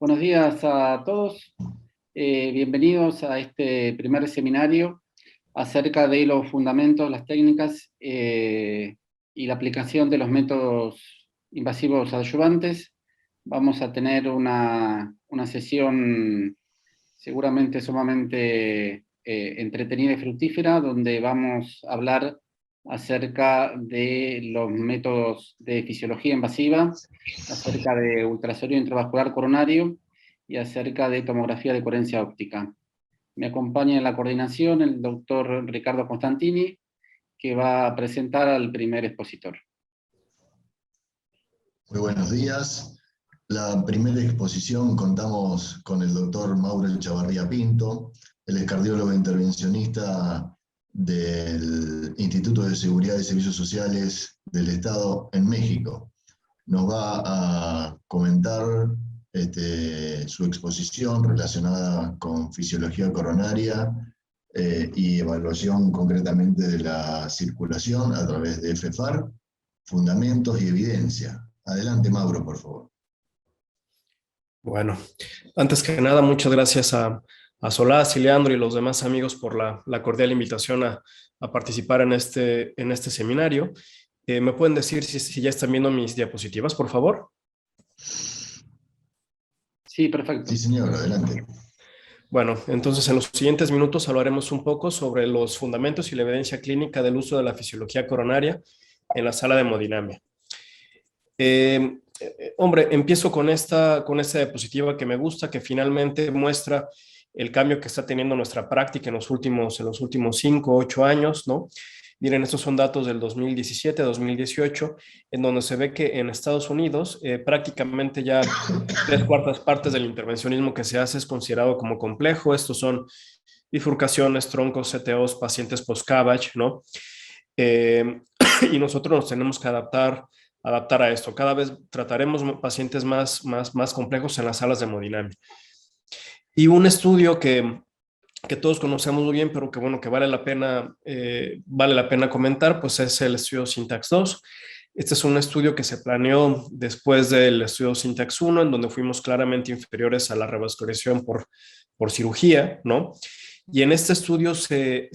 Buenos días a todos. Bienvenidos a este primer seminario acerca de los fundamentos, las técnicas y la aplicación de los métodos invasivos adyuvantes. Vamos a tener una sesión seguramente sumamente entretenida y fructífera, donde vamos a hablar acerca de los métodos de fisiología invasiva, acerca de ultrasonido intravascular coronario y acerca de tomografía de coherencia óptica. Me acompaña en la coordinación el doctor Ricardo Constantini, que va a presentar al primer expositor. Muy buenos días. La primera exposición contamos con el doctor Mauro Chavarría Pinto. Él es cardiólogo intervencionista del Instituto de Seguridad y Servicios Sociales del Estado en México. Nos va a comentar su exposición relacionada con fisiología coronaria y evaluación concretamente de la circulación a través de FFAR, fundamentos y evidencia. Adelante, Mauro, por favor. Bueno, antes que nada, muchas gracias a Solás y Leandro y los demás amigos por la cordial invitación a participar en este seminario. ¿Me pueden decir si ya están viendo mis diapositivas, por favor? Sí, perfecto. Sí, señor, adelante. Bueno, entonces en los siguientes minutos hablaremos un poco sobre los fundamentos y la evidencia clínica del uso de la fisiología coronaria en la sala de hemodinamia. Hombre, empiezo con esta diapositiva que me gusta, que finalmente muestra el cambio que está teniendo nuestra práctica en los últimos 5 o 8 años, ¿no? Miren, estos son datos del 2017, 2018, en donde se ve que en Estados Unidos prácticamente ya 3/4 partes del intervencionismo que se hace es considerado como complejo. Estos son bifurcaciones, troncos, CTOs, pacientes post-CABG, ¿no? Y nosotros nos tenemos que adaptar a esto. Cada vez trataremos pacientes más complejos en las salas de hemodinamia. Y un estudio que todos conocemos muy bien, pero que bueno, que vale la pena comentar, pues es el estudio SYNTAX 2. Este es un estudio que se planeó después del estudio SYNTAX 1, en donde fuimos claramente inferiores a la revascularización por cirugía, ¿no? Y en este estudio se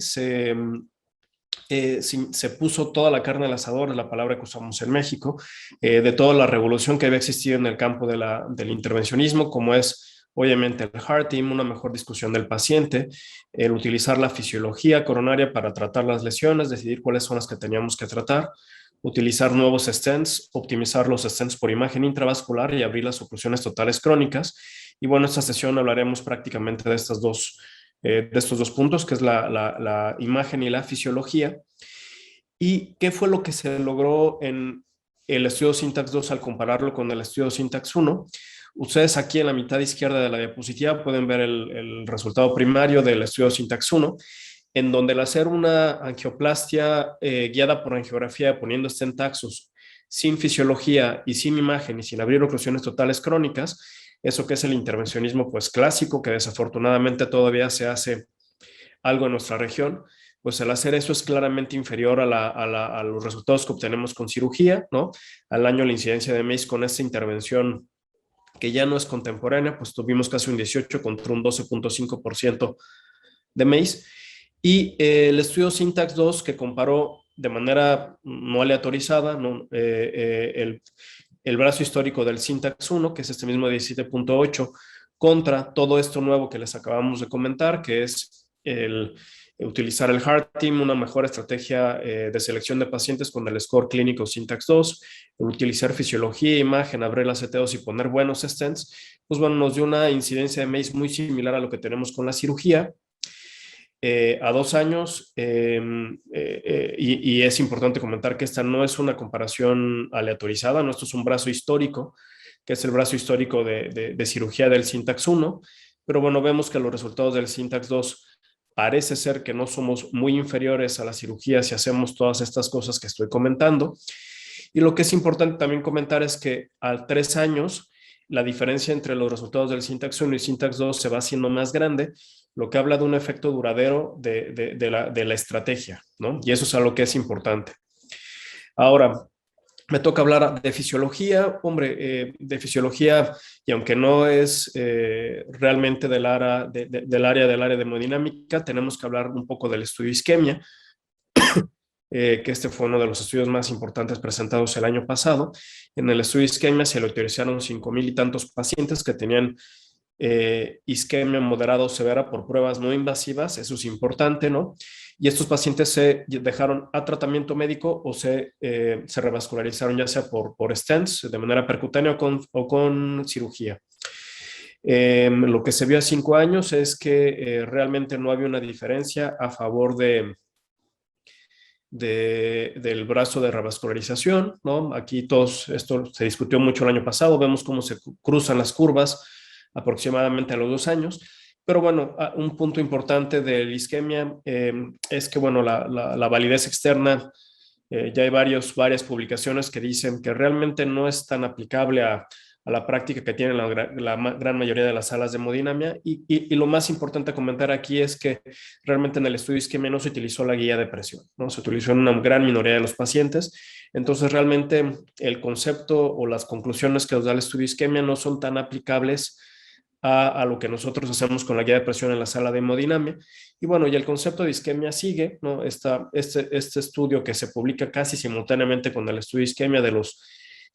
puso toda la carne al asador, es la palabra que usamos en México, de toda la revolución que había existido en el campo del intervencionismo, como es obviamente el heart team, una mejor discusión del paciente, el utilizar la fisiología coronaria para tratar las lesiones, decidir cuáles son las que teníamos que tratar, utilizar nuevos stents, optimizar los stents por imagen intravascular y abrir las oclusiones totales crónicas. Y bueno, esta sesión hablaremos prácticamente de estos dos puntos, que es la imagen y la fisiología. ¿Y qué fue lo que se logró en el estudio SYNTAX 2 al compararlo con el estudio SYNTAX 1? Ustedes aquí en la mitad izquierda de la diapositiva pueden ver el resultado primario del estudio SYNTAX 1, en donde al hacer una angioplastia guiada por angiografía poniendo stentaxos sin fisiología y sin imagen y sin abrir oclusiones totales crónicas, eso que es el intervencionismo pues clásico, que desafortunadamente todavía se hace algo en nuestra región, pues al hacer eso es claramente inferior a los resultados que obtenemos con cirugía, ¿no? Al año la incidencia de MACE con esta intervención que ya no es contemporánea, pues tuvimos casi un 18 contra un 12.5% de MACE. Y el estudio SYNTAX 2, que comparó de manera no aleatorizada, ¿no? El brazo histórico del SYNTAX 1, que es este mismo 17.8, contra todo esto nuevo que les acabamos de comentar, que es utilizar el heart team, una mejor estrategia de selección de pacientes con el score clínico SYNTAX 2, utilizar fisiología, imagen, abrir las CTOs y poner buenos stents, pues bueno, nos dio una incidencia de MACE muy similar a lo que tenemos con la cirugía a 2 años, y es importante comentar que esta no es una comparación aleatorizada, no, esto es un brazo histórico, que es el brazo histórico de cirugía del SYNTAX 1, pero bueno, vemos que los resultados del SYNTAX 2 parece ser que no somos muy inferiores a la cirugía si hacemos todas estas cosas que estoy comentando. Y lo que es importante también comentar es que a 3 años la diferencia entre los resultados del SYNTAX 1 y SYNTAX 2 se va haciendo más grande, lo que habla de un efecto duradero de la estrategia, ¿no? Y eso es algo que es importante. Ahora, Me toca hablar de fisiología, hombre, de fisiología, y aunque no es realmente del área del área de hemodinámica, tenemos que hablar un poco del estudio isquemia, que este fue uno de los estudios más importantes presentados el año pasado. En el estudio isquemia se le autorizaron 5,000 y tantos pacientes que tenían isquemia moderada o severa por pruebas no invasivas, eso es importante, ¿no? Y estos pacientes se dejaron a tratamiento médico o se revascularizaron ya sea por stents de manera percutánea o con cirugía. Lo que se vio a 5 años es que realmente no había una diferencia a favor del brazo de revascularización, ¿no? Aquí esto se discutió mucho el año pasado, vemos cómo se cruzan las curvas aproximadamente a los 2 años, pero bueno, un punto importante de la isquemia es que, bueno, la validez externa, ya hay varias publicaciones que dicen que realmente no es tan aplicable a la práctica que tienen la gran mayoría de las salas de hemodinamia y lo más importante a comentar aquí es que realmente en el estudio isquemia no se utilizó la guía de presión, ¿no? Se utilizó en una gran minoría de los pacientes, entonces realmente el concepto o las conclusiones que nos da el estudio isquemia no son tan aplicables a lo que nosotros hacemos con la guía de presión en la sala de hemodinamia. Y bueno, y el concepto de isquemia sigue, ¿no? Este estudio que se publica casi simultáneamente con el estudio de isquemia de los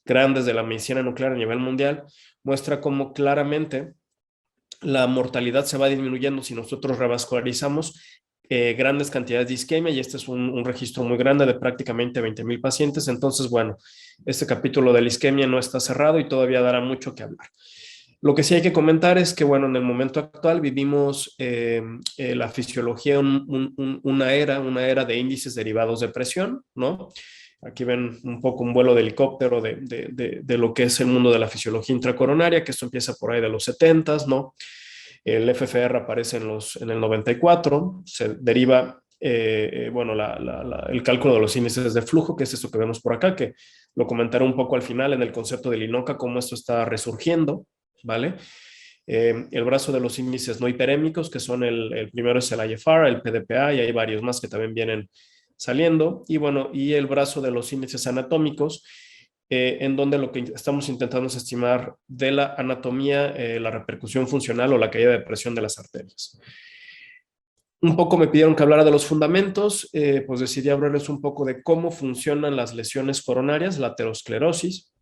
grandes de la medicina nuclear a nivel mundial, muestra cómo claramente la mortalidad se va disminuyendo si nosotros revascularizamos grandes cantidades de isquemia, y este es un registro muy grande de prácticamente 20,000 pacientes. Entonces, bueno, este capítulo de la isquemia no está cerrado y todavía dará mucho que hablar. Lo que sí hay que comentar es que, bueno, en el momento actual vivimos la fisiología, una era de índices derivados de presión, ¿no? Aquí ven un poco un vuelo de helicóptero de lo que es el mundo de la fisiología intracoronaria, que esto empieza por ahí de los 70s, ¿no? El FFR aparece en el 94, se deriva, bueno, el cálculo de los índices de flujo, que es esto que vemos por acá, que lo comentaré un poco al final en el concepto del INOCA, cómo esto está resurgiendo, ¿vale? El brazo de los índices no hiperémicos, que son el primero es el IFR, el PDPA, y hay varios más que también vienen saliendo, y bueno, y el brazo de los índices anatómicos, en donde lo que estamos intentando es estimar de la anatomía la repercusión funcional o la caída de presión de las arterias. Un poco me pidieron que hablara de los fundamentos, pues decidí hablarles un poco de cómo funcionan las lesiones coronarias, la aterosclerosis.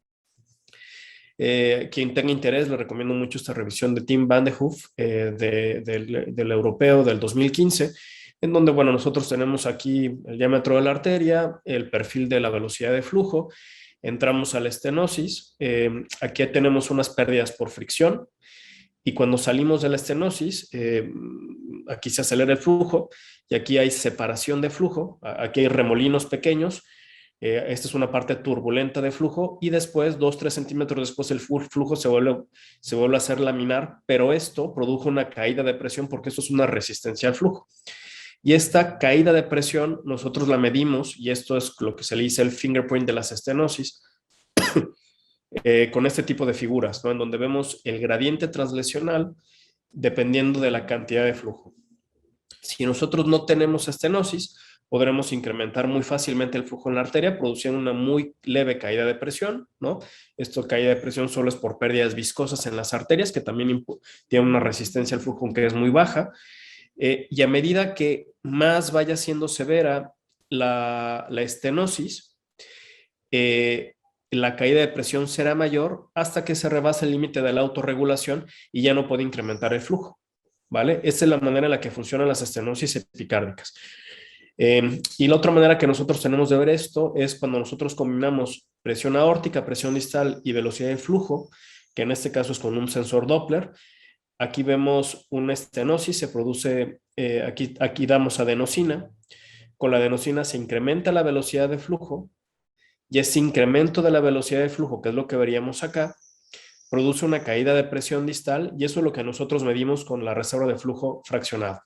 Quien tenga interés, le recomiendo mucho esta revisión de Tim Van de Hoof, del europeo del 2015, en donde, bueno, nosotros tenemos aquí el diámetro de la arteria, el perfil de la velocidad de flujo, entramos a la estenosis, aquí tenemos unas pérdidas por fricción, y cuando salimos de la estenosis, aquí se acelera el flujo, y aquí hay separación de flujo, aquí hay remolinos pequeños. Esta es una parte turbulenta de flujo, y después, 2-3 centímetros después, el flujo se vuelve a hacer laminar, pero esto produjo una caída de presión porque esto es una resistencia al flujo. Y esta caída de presión nosotros la medimos, y esto es lo que se le dice el fingerprint de las estenosis, con este tipo de figuras, ¿no? En donde vemos el gradiente translesional dependiendo de la cantidad de flujo. Si nosotros no tenemos estenosis, podremos incrementar muy fácilmente el flujo en la arteria, produciendo una muy leve caída de presión, ¿no? Esto, caída de presión, solo es por pérdidas viscosas en las arterias, que también tienen una resistencia al flujo, aunque es muy baja. Y a medida que más vaya siendo severa la estenosis, la caída de presión será mayor hasta que se rebasa el límite de la autorregulación y ya no puede incrementar el flujo, ¿vale? Esa es la manera en la que funcionan las estenosis epicárdicas. Y la otra manera que nosotros tenemos de ver esto es cuando nosotros combinamos presión aórtica, presión distal y velocidad de flujo, que en este caso es con un sensor Doppler. Aquí vemos una estenosis, se produce, aquí damos adenosina. Con la adenosina se incrementa la velocidad de flujo, y ese incremento de la velocidad de flujo, que es lo que veríamos acá, produce una caída de presión distal, y eso es lo que nosotros medimos con la reserva de flujo fraccionado.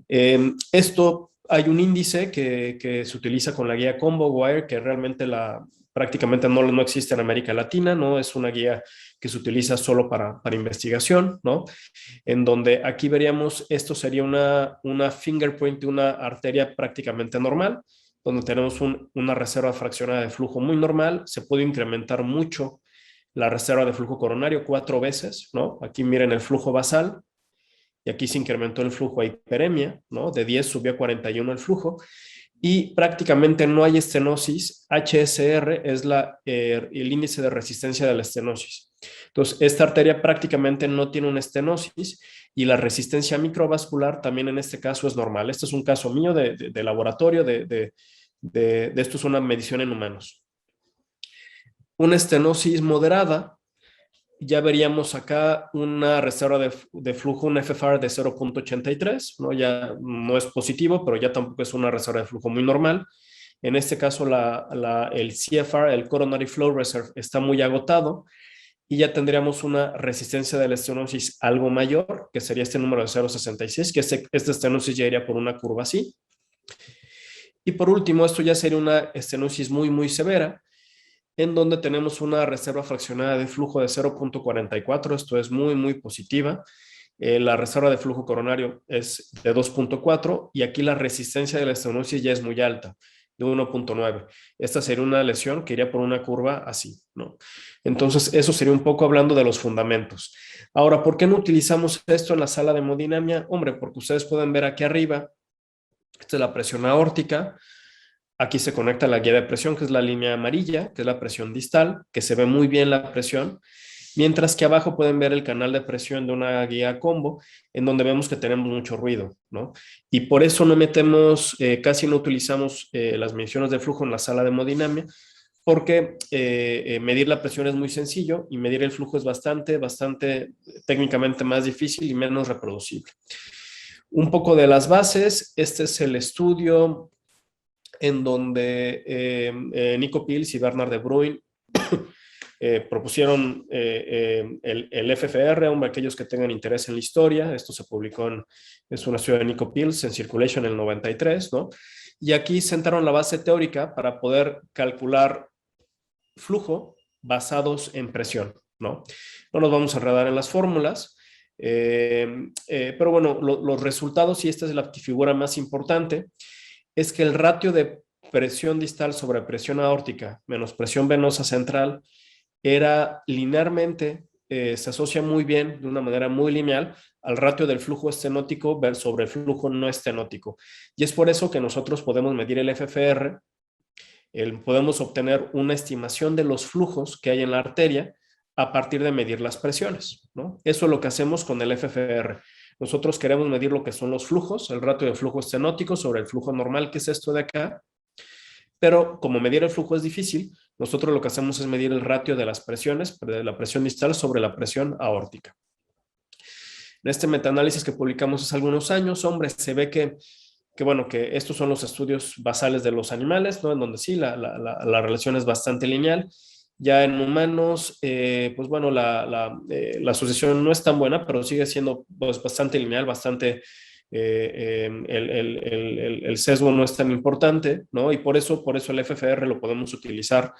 Esto, hay un índice que se utiliza con la guía ComboWire, que realmente prácticamente no existe en América Latina, ¿no? Es una guía que se utiliza solo para investigación, ¿no? En donde aquí veríamos, esto sería una fingerprint de una arteria prácticamente normal, donde tenemos una reserva fraccionada de flujo muy normal. Se puede incrementar mucho la reserva de flujo coronario 4 veces, ¿no? Aquí miren el flujo basal, y aquí se incrementó el flujo a hiperemia, ¿no? De 10 subió a 41 el flujo, y prácticamente no hay estenosis. HSR es el índice de resistencia de la estenosis. Entonces, esta arteria prácticamente no tiene una estenosis, y la resistencia microvascular también en este caso es normal. Este es un caso mío de laboratorio, esto es una medición en humanos. Una estenosis moderada, ya veríamos acá una reserva de flujo, un FFR de 0.83, ¿no? Ya no es positivo, pero ya tampoco es una reserva de flujo muy normal. En este caso, el CFR, el Coronary Flow Reserve, está muy agotado, y ya tendríamos una resistencia de la estenosis algo mayor, que sería este número de 0.66, que esta estenosis ya iría por una curva así. Y por último, esto ya sería una estenosis muy, muy severa, en donde tenemos una reserva fraccionada de flujo de 0.44, esto es muy, muy positiva. La reserva de flujo coronario es de 2.4, y aquí la resistencia de la estenosis ya es muy alta, de 1.9. Esta sería una lesión que iría por una curva así, ¿no? Entonces, eso sería un poco hablando de los fundamentos. Ahora, ¿por qué no utilizamos esto en la sala de hemodinamia? Hombre, porque ustedes pueden ver aquí arriba, esta es la presión aórtica. Aquí se conecta la guía de presión, que es la línea amarilla, que es la presión distal, que se ve muy bien la presión, mientras que abajo pueden ver el canal de presión de una guía combo, en donde vemos que tenemos mucho ruido, ¿no? Y por eso no metemos, casi no utilizamos las mediciones de flujo en la sala de hemodinamia, porque medir la presión es muy sencillo, y medir el flujo es bastante técnicamente más difícil y menos reproducible. Un poco de las bases. Este es el estudio en donde Nico Pils y Bernard de Bruijn propusieron el FFR, hombre, aquellos que tengan interés en la historia. Esto se publicó es una estudio de Nico Pils en Circulation en el 93, ¿no? Y aquí sentaron la base teórica para poder calcular flujo basados en presión, ¿no? No nos vamos a enredar en las fórmulas, pero bueno, los resultados, y esta es la figura más importante, es que el ratio de presión distal sobre presión aórtica menos presión venosa central era linealmente, se asocia muy bien, de una manera muy lineal, al ratio del flujo estenótico sobre el flujo no estenótico. Y es por eso que nosotros podemos medir el FFR, podemos obtener una estimación de los flujos que hay en la arteria a partir de medir las presiones, ¿no? Eso es lo que hacemos con el FFR. Nosotros queremos medir lo que son los flujos, el ratio de flujo estenótico sobre el flujo normal, que es esto de acá. Pero como medir el flujo es difícil, nosotros lo que hacemos es medir el ratio de las presiones, de la presión distal sobre la presión aórtica. En este metaanálisis que publicamos hace algunos años, hombre, se ve que estos son los estudios basales de los animales, ¿no? En donde sí, la relación es bastante lineal. Ya en humanos, pues bueno, la asociación no es tan buena, pero sigue siendo pues, bastante lineal, bastante... el sesgo no es tan importante, ¿no? Y por eso el FFR lo podemos utilizar,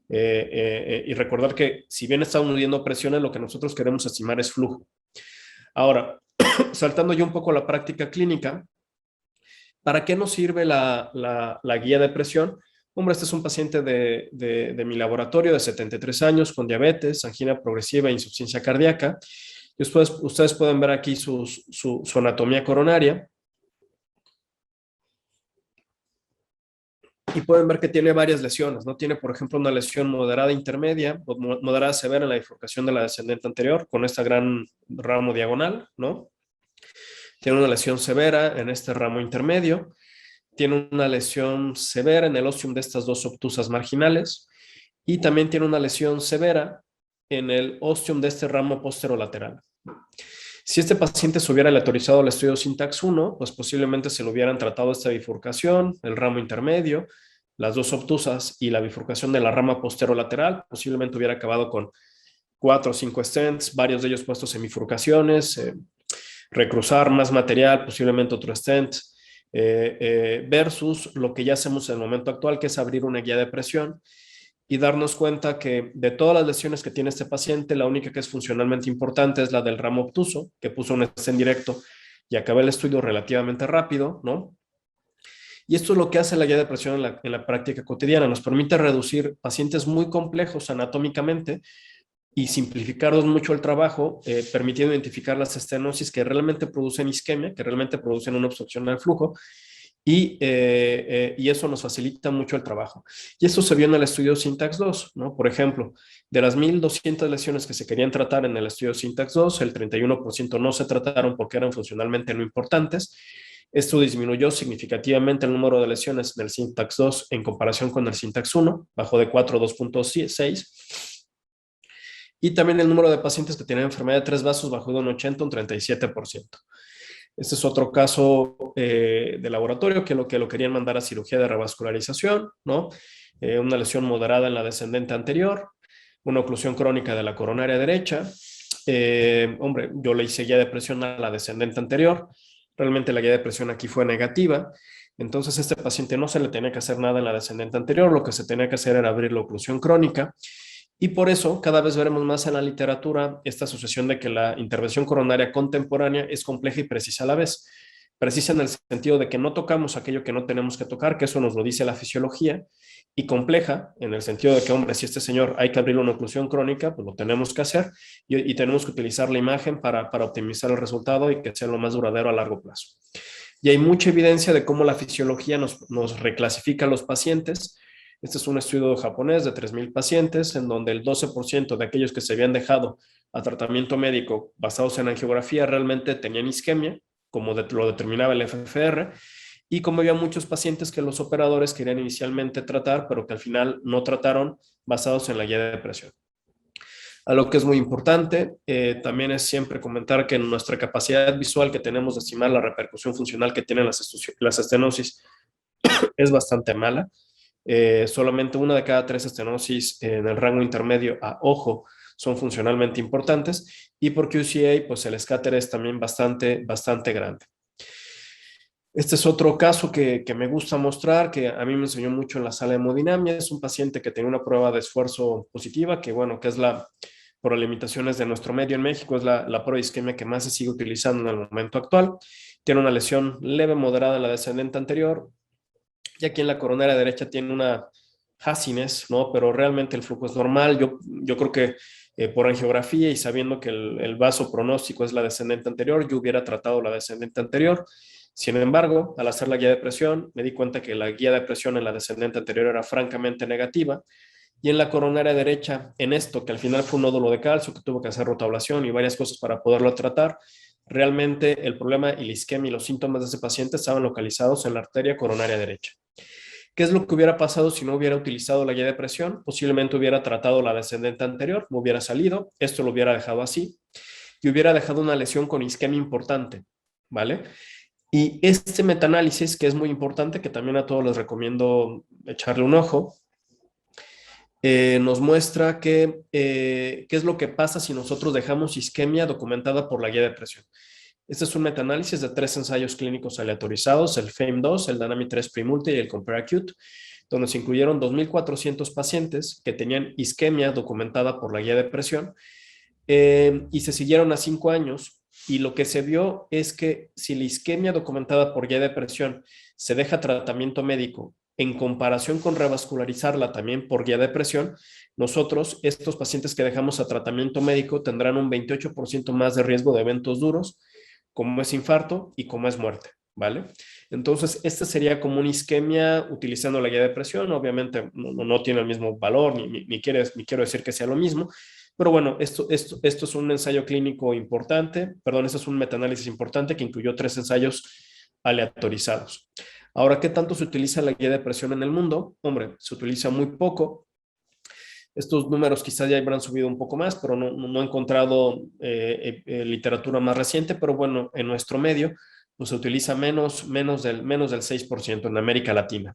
y recordar que si bien estamos midiendo presiones, lo que nosotros queremos estimar es flujo. Ahora, saltando yo un poco a la práctica clínica, ¿para qué nos sirve la guía de presión? Hombre, este es un paciente de mi laboratorio de 73 años con diabetes, angina progresiva e insuficiencia cardíaca. Después, ustedes pueden ver aquí su anatomía coronaria. Y pueden ver que tiene varias lesiones, ¿no? Tiene, por ejemplo, una lesión moderada intermedia, o moderada severa en la bifurcación de la descendente anterior, con esta gran ramo diagonal, ¿no? Tiene una lesión severa en este ramo intermedio. Tiene una lesión severa en el ostium de estas dos obtusas marginales. Y también tiene una lesión severa en el ostium de este ramo posterolateral. Si este paciente se hubiera aleatorizado al estudio Syntax 1, pues posiblemente se le hubieran tratado esta bifurcación, el ramo intermedio, las dos obtusas y la bifurcación de la rama posterolateral. Posiblemente hubiera acabado con 4 o 5 stents, varios de ellos puestos en bifurcaciones, recruzar más material, posiblemente otro stent, versus lo que ya hacemos en el momento actual, que es abrir una guía de presión y darnos cuenta que de todas las lesiones que tiene este paciente, la única que es funcionalmente importante es la del ramo obtuso, que puso un stent directo y acabé el estudio relativamente rápido, ¿no? Y esto es lo que hace la guía de presión en la práctica cotidiana. Nos permite reducir pacientes muy complejos anatómicamente y simplificarnos mucho el trabajo, permitiendo identificar las estenosis que realmente producen isquemia, que realmente producen una obstrucción al flujo, y eso nos facilita mucho el trabajo. Y eso se vio en el estudio Syntax 2, ¿no? Por ejemplo, de las 1,200 lesiones que se querían tratar en el estudio Syntax 2, el 31% no se trataron porque eran funcionalmente no importantes. Esto disminuyó significativamente el número de lesiones del Syntax 2 en comparación con el Syntax 1, bajó de 4 a 2.6. Y también el número de pacientes que tienen enfermedad de tres vasos bajó de un 80 a un 37%. Este es otro caso de laboratorio que lo querían mandar a cirugía de revascularización, ¿no? Una lesión moderada en la descendente anterior, una oclusión crónica de la coronaria derecha. Hombre, yo le hice guía de presión a la descendente anterior. Realmente la guía de presión aquí fue negativa. Entonces a este paciente no se le tenía que hacer nada en la descendente anterior. Lo que se tenía que hacer era abrir la oclusión crónica. Y por eso cada vez veremos más en la literatura esta asociación de que la intervención coronaria contemporánea es compleja y precisa a la vez. Precisa en el sentido de que no tocamos aquello que no tenemos que tocar, que eso nos lo dice la fisiología, y compleja en el sentido de que, hombre, si este señor hay que abrir una oclusión crónica, pues lo tenemos que hacer y tenemos que utilizar la imagen para optimizar el resultado y que sea lo más duradero a largo plazo. Y hay mucha evidencia de cómo la fisiología nos reclasifica a los pacientes. Este es un estudio japonés de 3,000 pacientes, en donde el 12% de aquellos que se habían dejado a tratamiento médico basados en angiografía realmente tenían isquemia, como lo determinaba el FFR, y como había muchos pacientes que los operadores querían inicialmente tratar, pero que al final no trataron basados en la guía de presión. A lo que es muy importante, también es siempre comentar que nuestra capacidad visual que tenemos de estimar la repercusión funcional que tienen las estenosis es bastante mala. Solamente 1 de cada 3 estenosis en el rango intermedio a ojo son funcionalmente importantes, y por QCA, pues el escáter es también bastante grande. Este es otro caso que me gusta mostrar, que a mí me enseñó mucho en la sala de hemodinamia. Es un paciente que tenía una prueba de esfuerzo positiva, que bueno, que es por limitaciones de nuestro medio en México, es la prueba de isquemia que más se sigue utilizando en el momento actual. Tiene una lesión leve moderada en la descendente anterior, y aquí en la coronaria derecha tiene una haziness, ¿no? Pero realmente el flujo es normal. Yo creo que por angiografía y sabiendo que el vaso pronóstico es la descendente anterior, yo hubiera tratado la descendente anterior. Sin embargo, al hacer la guía de presión, me di cuenta que la guía de presión en la descendente anterior era francamente negativa, y en la coronaria derecha, en esto, que al final fue un nódulo de calcio, que tuvo que hacer rotablación y varias cosas para poderlo tratar, realmente el problema y la isquemia y los síntomas de ese paciente estaban localizados en la arteria coronaria derecha. ¿Qué es lo que hubiera pasado si no hubiera utilizado la guía de presión? Posiblemente hubiera tratado la descendente anterior, me hubiera salido, esto lo hubiera dejado así, y hubiera dejado una lesión con isquemia importante, ¿vale? Y este metaanálisis, que es muy importante, que también a todos les recomiendo echarle un ojo, nos muestra qué es lo que pasa si nosotros dejamos isquemia documentada por la guía de presión. Este es un metaanálisis de 3 ensayos clínicos aleatorizados, el FAME2, el Dynamic 3 Pre-Multi y el CompareAcute, donde se incluyeron 2,400 pacientes que tenían isquemia documentada por la guía de presión, y se siguieron a 5 años. Y lo que se vio es que si la isquemia documentada por guía de presión se deja tratamiento médico en comparación con revascularizarla también por guía de presión, nosotros, estos pacientes que dejamos a tratamiento médico, tendrán un 28% más de riesgo de eventos duros, como es infarto y como es muerte, ¿vale? Entonces, esta sería como una isquemia utilizando la guía de presión. Obviamente no tiene el mismo valor, ni quiero decir que sea lo mismo, pero bueno, esto es un ensayo clínico importante, esto es un metaanálisis importante que incluyó 3 ensayos aleatorizados. Ahora, ¿qué tanto se utiliza la guía de presión en el mundo? Hombre, se utiliza muy poco. Estos números quizás ya habrán subido un poco más, pero no he encontrado literatura más reciente, pero bueno, en nuestro medio pues, se utiliza menos del 6% en América Latina.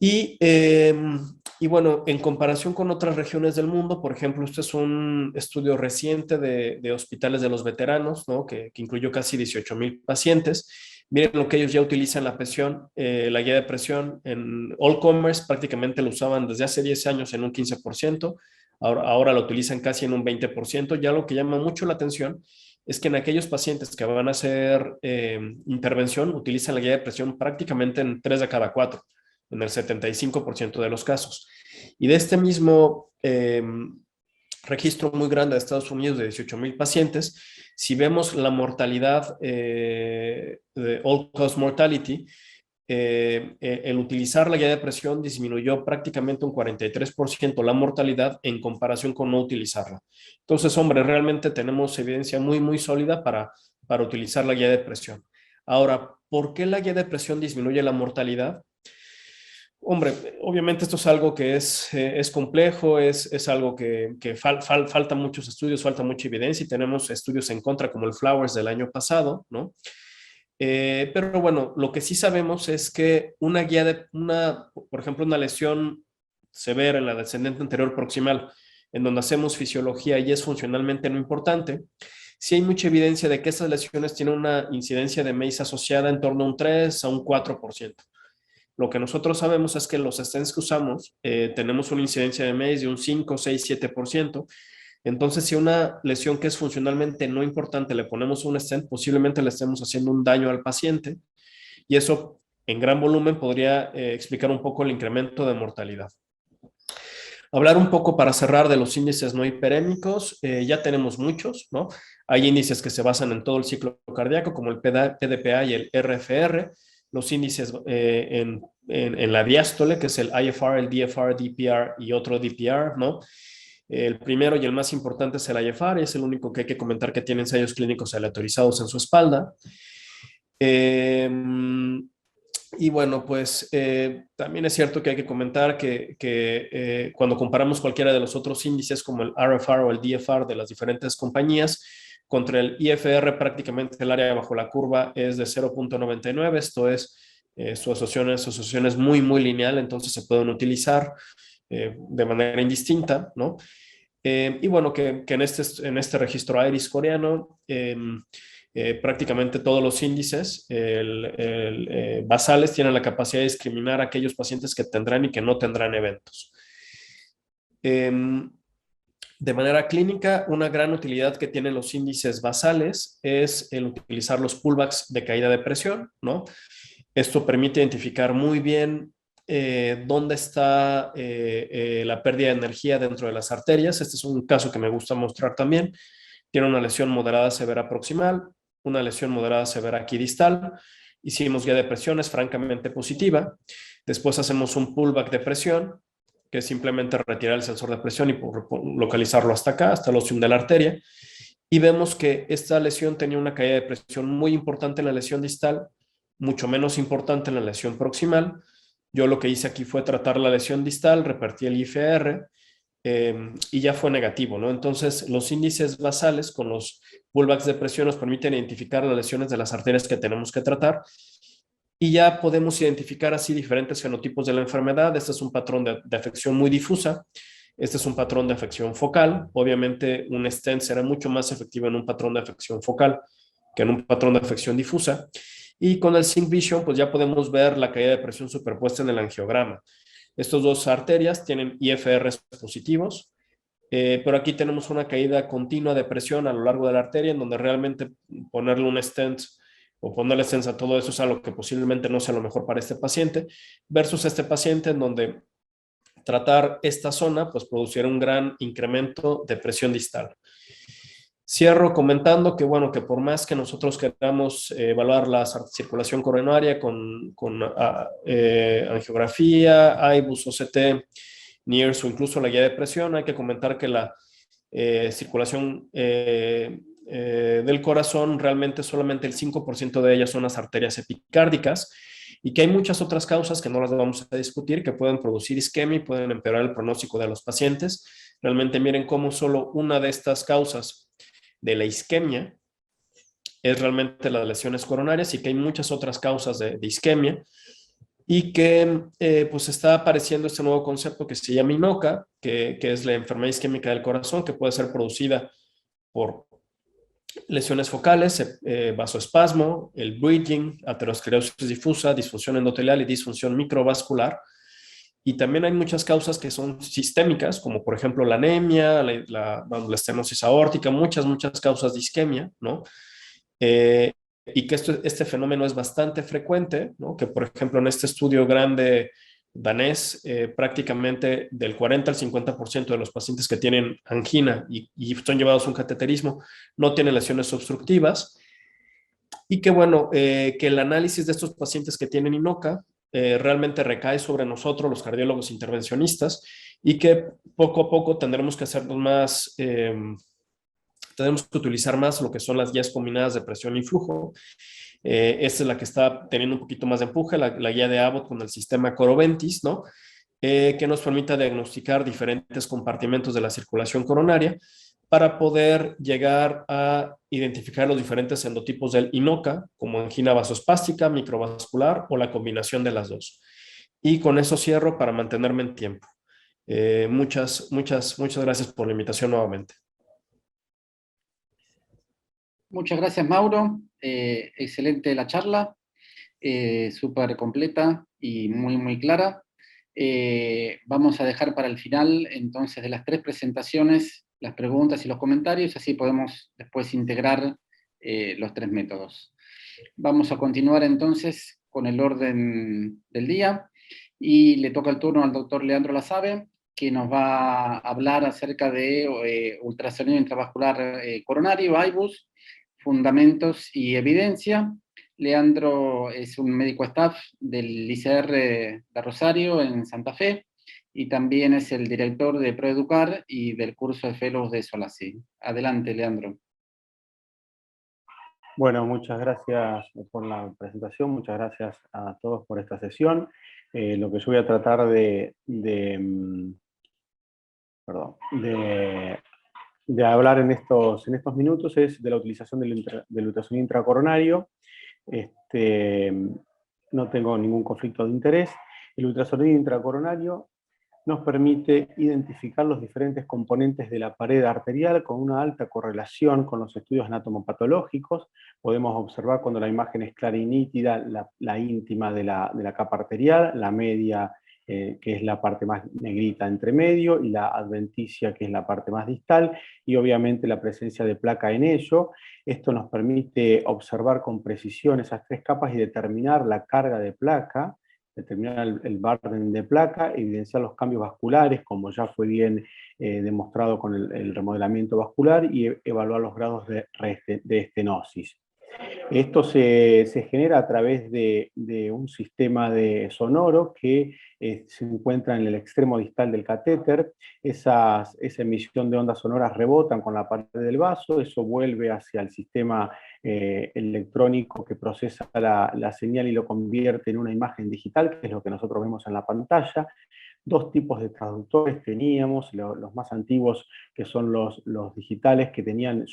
Y bueno, en comparación con otras regiones del mundo, por ejemplo, este es un estudio reciente de hospitales de los veteranos, ¿no? que incluyó casi 18,000 pacientes. Miren lo que ellos ya utilizan la presión, la guía de presión en All Commerce, prácticamente lo usaban desde hace 10 años en un 15%, ahora lo utilizan casi en un 20%. Ya lo que llama mucho la atención es que en aquellos pacientes que van a hacer intervención utilizan la guía de presión prácticamente en 3 de cada 4, en el 75% de los casos. Y de este mismo registro muy grande de Estados Unidos de 18,000 pacientes, si vemos la mortalidad de all-cause mortality, el utilizar la guía de presión disminuyó prácticamente un 43% la mortalidad en comparación con no utilizarla. Entonces, hombre, realmente tenemos evidencia muy, muy sólida para utilizar la guía de presión. Ahora, ¿por qué la guía de presión disminuye la mortalidad? Hombre, obviamente esto es algo que es complejo, es algo que falta muchos estudios, falta mucha evidencia y tenemos estudios en contra como el Flowers del año pasado, ¿no? Pero bueno, lo que sí sabemos es que por ejemplo, una lesión severa en la descendente anterior proximal, en donde hacemos fisiología y es funcionalmente no importante, sí hay mucha evidencia de que esas lesiones tienen una incidencia de MACE asociada en torno a un 3 a un 4%. Lo que nosotros sabemos es que los stents que usamos tenemos una incidencia de MACE de un 5, 6, 7%. Entonces, si una lesión que es funcionalmente no importante le ponemos un stent, posiblemente le estemos haciendo un daño al paciente y eso en gran volumen podría explicar un poco el incremento de mortalidad. Hablar un poco para cerrar de los índices no hiperémicos, ya tenemos muchos, ¿no? Hay índices que se basan en todo el ciclo cardíaco, como el PDPA y el RFR, los índices en la diástole, que es el IFR, el DFR, DPR y otro DPR, ¿no? El primero y el más importante es el IFR, y es el único que hay que comentar que tiene ensayos clínicos aleatorizados en su espalda. Y bueno, pues también es cierto que hay que comentar que cuando comparamos cualquiera de los otros índices como el RFR o el DFR de las diferentes compañías, contra el IFR prácticamente el área bajo la curva es de 0.99, esto es, su asociación es muy, muy lineal, entonces se pueden utilizar de manera indistinta, ¿no? Y bueno, que en este registro IRIS coreano, prácticamente todos los índices basales tienen la capacidad de discriminar a aquellos pacientes que tendrán y que no tendrán eventos. De manera clínica, una gran utilidad que tienen los índices basales es el utilizar los pullbacks de caída de presión, ¿no? Esto permite identificar muy bien dónde está la pérdida de energía dentro de las arterias. Este es un caso que me gusta mostrar también. Tiene una lesión moderada severa proximal, una lesión moderada severa equidistal. Hicimos guía de presión, es francamente positiva. Después hacemos un pullback de presión, que es simplemente retirar el sensor de presión y localizarlo hasta acá, hasta el ósseum de la arteria. Y vemos que esta lesión tenía una caída de presión muy importante en la lesión distal, mucho menos importante en la lesión proximal. Yo lo que hice aquí fue tratar la lesión distal, repartí el IFR y ya fue negativo, ¿no? Entonces, los índices basales con los pullbacks de presión nos permiten identificar las lesiones de las arterias que tenemos que tratar y ya podemos identificar así diferentes fenotipos de la enfermedad. Este es un patrón de afección muy difusa. Este es un patrón de afección focal. Obviamente, un stent será mucho más efectivo en un patrón de afección focal que en un patrón de afección difusa. Y con el Sync Vision, pues ya podemos ver la caída de presión superpuesta en el angiograma. Estas dos arterias tienen IFRs positivos, pero aquí tenemos una caída continua de presión a lo largo de la arteria, en donde realmente ponerle un stent o ponerle stents a todo eso es algo que posiblemente no sea lo mejor para este paciente, versus este paciente en donde tratar esta zona pues producirá un gran incremento de presión distal. Cierro comentando que, bueno, que por más que nosotros queramos evaluar la circulación coronaria con angiografía, IBUS, OCT, NIRS o incluso la guía de presión, hay que comentar que la circulación del corazón, realmente solamente el 5% de ellas son las arterias epicárdicas y que hay muchas otras causas que no las vamos a discutir que pueden producir isquemia y pueden empeorar el pronóstico de los pacientes. Realmente miren cómo solo una de estas causas de la isquemia es realmente las lesiones coronarias y que hay muchas otras causas de isquemia y que pues está apareciendo este nuevo concepto que se llama INOCA, que es la enfermedad isquémica del corazón, que puede ser producida por lesiones focales, vasoespasmo, el bridging, aterosclerosis difusa, disfunción endotelial y disfunción microvascular. Y también hay muchas causas que son sistémicas, como por ejemplo la anemia, la estenosis aórtica, muchas causas de isquemia, ¿no? Y que este fenómeno es bastante frecuente, ¿no? Que por ejemplo en este estudio grande danés, prácticamente del 40 al 50% de los pacientes que tienen angina y son llevados a un cateterismo no tienen lesiones obstructivas. Y que bueno, que el análisis de estos pacientes que tienen INOCA realmente recae sobre nosotros, los cardiólogos intervencionistas, y que poco a poco tendremos que hacernos más, tenemos que utilizar más lo que son las guías combinadas de presión y flujo. Esta es la que está teniendo un poquito más de empuje, la guía de Abbott con el sistema Coroventis, ¿no? Que nos permita diagnosticar diferentes compartimentos de la circulación coronaria para poder llegar a identificar los diferentes endotipos del INOCA, como angina vasospástica, microvascular o la combinación de las dos. Y con eso cierro para mantenerme en tiempo. Muchas gracias por la invitación nuevamente. Muchas gracias, Mauro. Excelente la charla, súper completa y muy clara. Vamos a dejar para el final, entonces, de las 3 presentaciones, las preguntas y los comentarios, así podemos después integrar los 3 métodos. Vamos a continuar entonces con el orden del día, y le toca el turno al doctor Leandro Lasabe, que nos va a hablar acerca de ultrasonido intravascular coronario, IVUS, fundamentos y evidencia. Leandro es un médico staff del ICR de Rosario en Santa Fe, y también es el director de ProEducar y del curso de Fellows de Solasi. Adelante, Leandro. Bueno, muchas gracias por la presentación, muchas gracias a todos por esta sesión. Lo que yo voy a tratar de hablar en estos minutos es de la utilización del ultrasonido intracoronario. No tengo ningún conflicto de interés. El ultrasonido intracoronario nos permite identificar los diferentes componentes de la pared arterial con una alta correlación con los estudios anatomopatológicos. Podemos observar cuando la imagen es clara y nítida la íntima de la capa arterial, la media, que es la parte más negrita entre medio, y la adventicia, que es la parte más distal, y obviamente la presencia de placa en ello. Esto nos permite observar con precisión esas 3 capas y determinar la carga de placa, determinar el burden de placa, evidenciar los cambios vasculares, como ya fue bien demostrado con el remodelamiento vascular, y evaluar los grados de estenosis. Esto se genera a través de un sistema sonoro que se encuentra en el extremo distal del catéter. Esa emisión de ondas sonoras rebotan con la pared del vaso, eso vuelve hacia el sistema electrónico que procesa la señal y lo convierte en una imagen digital, que es lo que nosotros vemos en la pantalla. 2 tipos de traductores teníamos, los más antiguos, que son los digitales, que tenían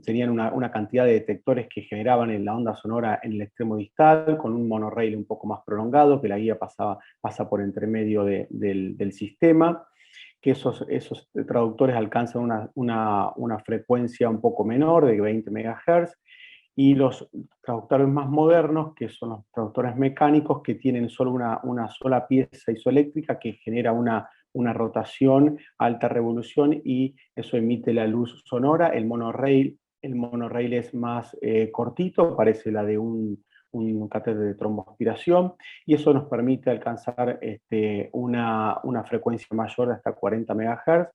tenían una cantidad de detectores que generaban en la onda sonora en el extremo distal, con un monorail un poco más prolongado, que la guía pasa por entre medio del sistema, que esos traductores alcanzan una frecuencia un poco menor, de 20 MHz, y los traductores más modernos, que son los traductores mecánicos, que tienen solo una sola pieza isoeléctrica que genera una rotación a alta revolución, y eso emite la luz sonora. El monorail es más cortito, parece la de un catéter de tromboaspiración, y eso nos permite alcanzar una frecuencia mayor de hasta 40 MHz.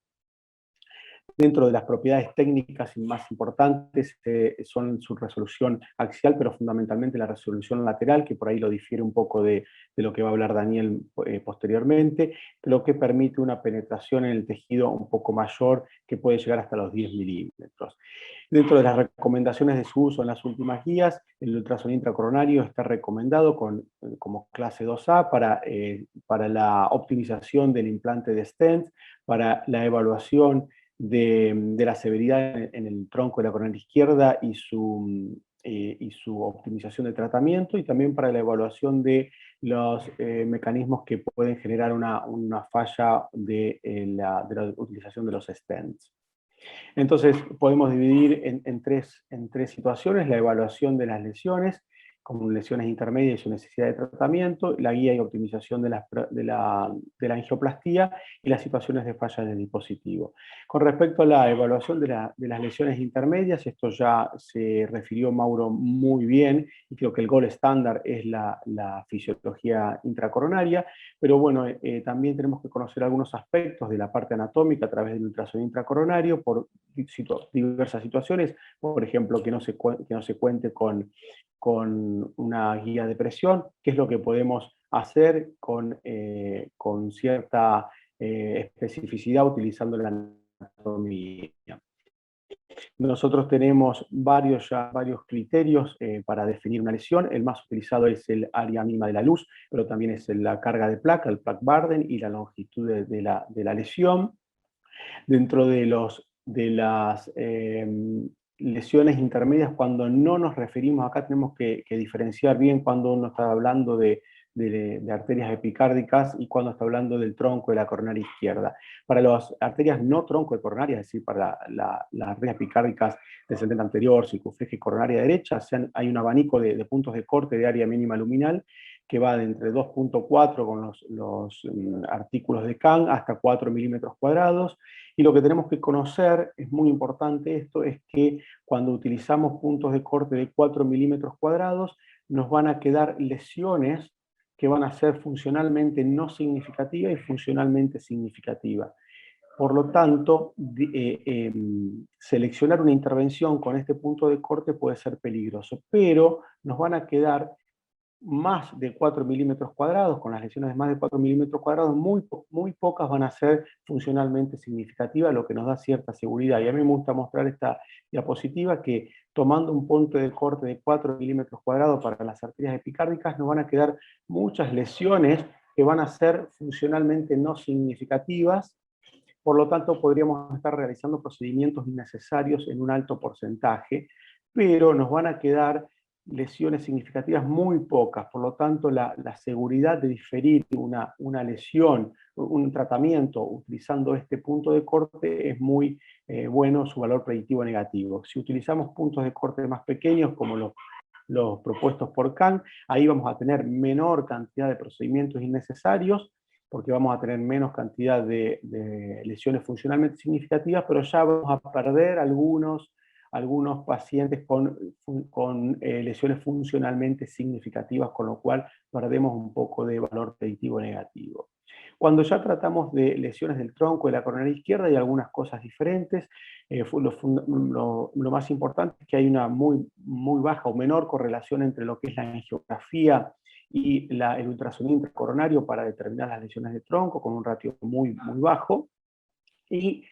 Dentro de las propiedades técnicas más importantes son su resolución axial, pero fundamentalmente la resolución lateral, que por ahí lo difiere un poco de lo que va a hablar Daniel posteriormente, lo que permite una penetración en el tejido un poco mayor, que puede llegar hasta los 10 milímetros. Dentro de las recomendaciones de su uso en las últimas guías, el ultrasonido intracoronario está recomendado como clase 2A para la optimización del implante de stents, para la evaluación de la severidad en el tronco de la coronaria izquierda y su optimización de tratamiento, y también para la evaluación de los mecanismos que pueden generar una falla de la utilización de los stents. Entonces podemos dividir en tres situaciones: la evaluación de las lesiones, con lesiones intermedias y su necesidad de tratamiento, la guía y optimización de la angioplastía y las situaciones de falla del dispositivo. Con respecto a la evaluación de las lesiones intermedias, esto ya se refirió Mauro muy bien, y creo que el gold estándar es la fisiología intracoronaria, pero bueno, también tenemos que conocer algunos aspectos de la parte anatómica a través del ultrasonido intracoronario por diversas situaciones, por ejemplo, que no se cuente con una guía de presión, qué es lo que podemos hacer con cierta especificidad utilizando la anatomía. Nosotros tenemos varios criterios para definir una lesión. El más utilizado es el área mínima de la luz, pero también es la carga de placa, el plaque burden, y la longitud de la lesión. Dentro de las lesiones intermedias, cuando no nos referimos, acá tenemos que diferenciar bien cuando uno está hablando de arterias epicárdicas y cuando está hablando del tronco de la coronaria izquierda. Para las arterias no tronco de coronaria, es decir, para las arterias epicárdicas descendente anterior, circunfleja y coronaria derecha, hay un abanico de puntos de corte de área mínima luminal que va de entre 2.4 con los artículos de Kahn hasta 4 milímetros cuadrados. Y lo que tenemos que conocer, es muy importante esto, es que cuando utilizamos puntos de corte de 4 milímetros cuadrados, nos van a quedar lesiones que van a ser funcionalmente no significativas y funcionalmente significativas. Por lo tanto, seleccionar una intervención con este punto de corte puede ser peligroso, pero nos van a quedar más de 4 milímetros cuadrados, con las lesiones de más de 4 milímetros cuadrados, muy pocas van a ser funcionalmente significativas, lo que nos da cierta seguridad. Y a mí me gusta mostrar esta diapositiva que tomando un punto de corte de 4 milímetros cuadrados para las arterias epicárdicas, nos van a quedar muchas lesiones que van a ser funcionalmente no significativas. Por lo tanto, podríamos estar realizando procedimientos innecesarios en un alto porcentaje, pero nos van a quedar lesiones significativas muy pocas. Por lo tanto, la seguridad de diferir una lesión, un tratamiento utilizando este punto de corte es muy bueno, su valor predictivo negativo. Si utilizamos puntos de corte más pequeños, como los propuestos por Kahn, ahí vamos a tener menor cantidad de procedimientos innecesarios, porque vamos a tener menos cantidad de lesiones funcionalmente significativas, pero ya vamos a perder algunos pacientes con lesiones funcionalmente significativas, con lo cual perdemos un poco de valor predictivo negativo. Cuando ya tratamos de lesiones del tronco de la coronaria izquierda hay algunas cosas diferentes. Lo más importante es que hay una muy baja o menor correlación entre lo que es la angiografía y el ultrasonido intracoronario para determinar las lesiones de tronco, con un ratio muy bajo. Y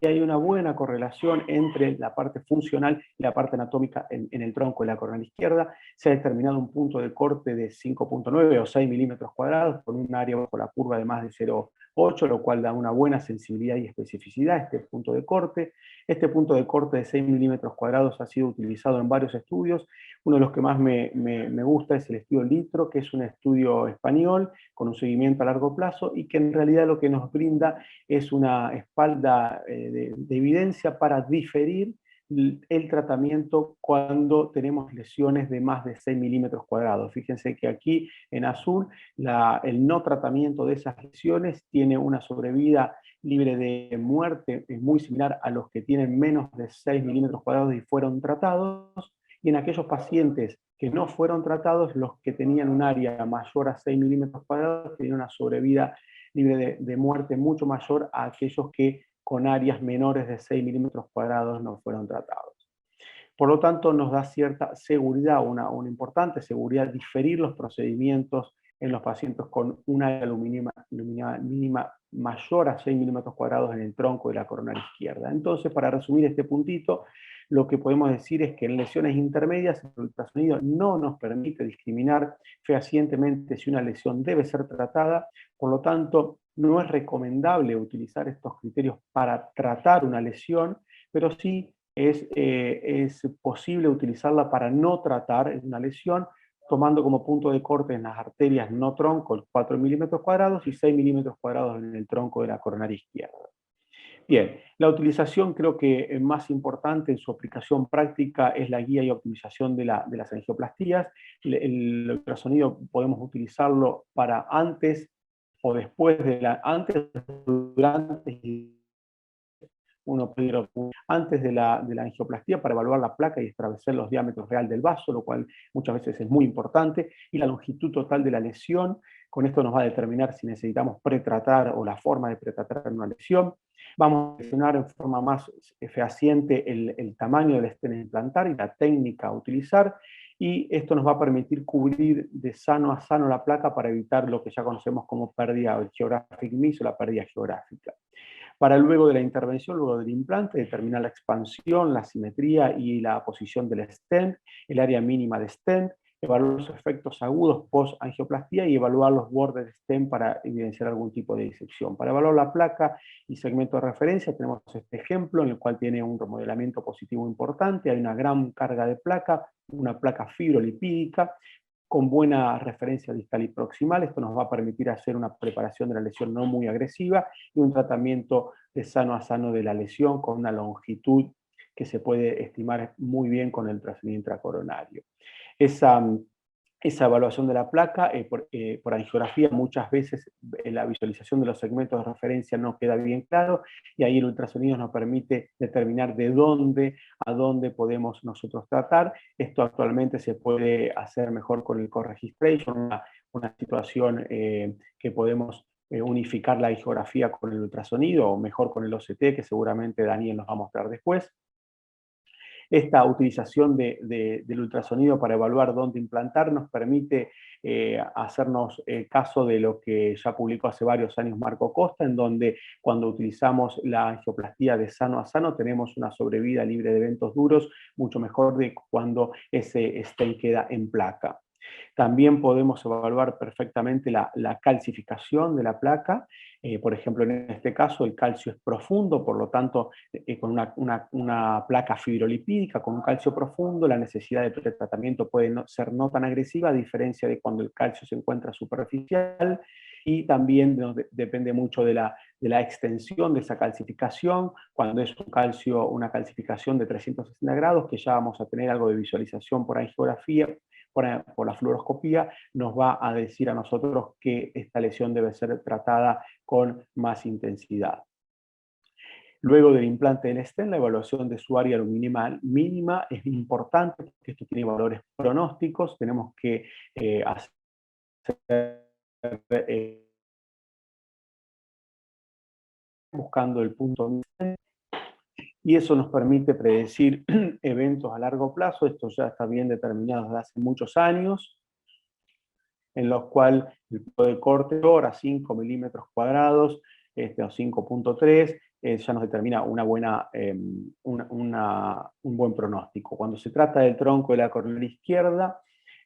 que hay una buena correlación entre la parte funcional y la parte anatómica en el tronco de la coronaria izquierda. Se ha determinado un punto de corte de 5.9 o 6 milímetros cuadrados con un área bajo la curva de más de 0,8, lo cual da una buena sensibilidad y especificidad a este punto de corte. Este punto de corte de 6 milímetros cuadrados ha sido utilizado en varios estudios. Uno de los que más me gusta es el estudio Litro, que es un estudio español con un seguimiento a largo plazo y que en realidad lo que nos brinda es una espalda de evidencia para diferir el tratamiento cuando tenemos lesiones de más de 6 milímetros cuadrados. Fíjense que aquí en azul el no tratamiento de esas lesiones tiene una sobrevida libre de muerte muy similar a los que tienen menos de 6 milímetros cuadrados y fueron tratados, y en aquellos pacientes que no fueron tratados, los que tenían un área mayor a 6 milímetros cuadrados tenían una sobrevida libre de muerte mucho mayor a aquellos que con áreas menores de 6 milímetros cuadrados no fueron tratados. Por lo tanto, nos da cierta seguridad, una importante seguridad, diferir los procedimientos en los pacientes con una área mínima mayor a 6 milímetros cuadrados en el tronco de la coronaria izquierda. Entonces, para resumir este puntito, lo que podemos decir es que en lesiones intermedias el ultrasonido no nos permite discriminar fehacientemente si una lesión debe ser tratada, por lo tanto, no es recomendable utilizar estos criterios para tratar una lesión, pero sí es posible utilizarla para no tratar una lesión, tomando como punto de corte en las arterias no tronco 4 milímetros cuadrados y 6 milímetros cuadrados en el tronco de la coronaria izquierda. Bien, la utilización creo que más importante en su aplicación práctica es la guía y optimización de las angioplastías. El ultrasonido podemos utilizarlo para antes o después antes, durante y uno puede ir antes de la angioplastía para evaluar la placa y establecer los diámetros real del vaso, lo cual muchas veces es muy importante, y la longitud total de la lesión. Con esto nos va a determinar si necesitamos pretratar o la forma de pretratar una lesión. Vamos a seleccionar en forma más fehaciente el tamaño del stent a implantar y la técnica a utilizar, y esto nos va a permitir cubrir de sano a sano la placa para evitar lo que ya conocemos como pérdida geographic miss o la pérdida geográfica. Para luego de la intervención, luego del implante, determinar la expansión, la simetría y la posición del stent, el área mínima de stent, evaluar los efectos agudos post-angioplastía y evaluar los bordes de stent para evidenciar algún tipo de disección. Para evaluar la placa y segmento de referencia tenemos este ejemplo en el cual tiene un remodelamiento positivo importante, hay una gran carga de placa, una placa fibrolipídica, con buena referencia distal y proximal. Esto nos va a permitir hacer una preparación de la lesión no muy agresiva y un tratamiento de sano a sano de la lesión con una longitud que se puede estimar muy bien con el ultrasonido intracoronario. Esa evaluación de la placa por angiografía, muchas veces la visualización de los segmentos de referencia no queda bien claro, y ahí el ultrasonido nos permite determinar de dónde a dónde podemos nosotros tratar. Esto actualmente se puede hacer mejor con el co-registration, una situación que podemos unificar la angiografía con el ultrasonido, o mejor con el OCT, que seguramente Daniel nos va a mostrar después. Esta utilización del ultrasonido para evaluar dónde implantar nos permite hacernos caso de lo que ya publicó hace varios años Marco Costa, en donde cuando utilizamos la angioplastía de sano a sano tenemos una sobrevida libre de eventos duros mucho mejor de cuando ese stent queda en placa. También podemos evaluar perfectamente la calcificación de la placa. Por ejemplo, en este caso el calcio es profundo, por lo tanto, con una placa fibrolipídica, con un calcio profundo, la necesidad de pretratamiento puede ser no tan agresiva, a diferencia de cuando el calcio se encuentra superficial, y también depende mucho de la extensión de esa calcificación. Cuando es una calcificación de 360 grados, que ya vamos a tener algo de visualización por angiografía, por la fluoroscopía, nos va a decir a nosotros que esta lesión debe ser tratada con más intensidad. Luego del implante del stent, la evaluación de su área luminal mínima es importante, porque esto tiene valores pronósticos. Tenemos que hacer buscando el punto, y eso nos permite predecir eventos a largo plazo. Esto ya está bien determinado desde hace muchos años, en los cuales el punto de corte a 5 milímetros cuadrados o 5.3 ya nos determina un buen pronóstico. Cuando se trata del tronco de la coronaria izquierda,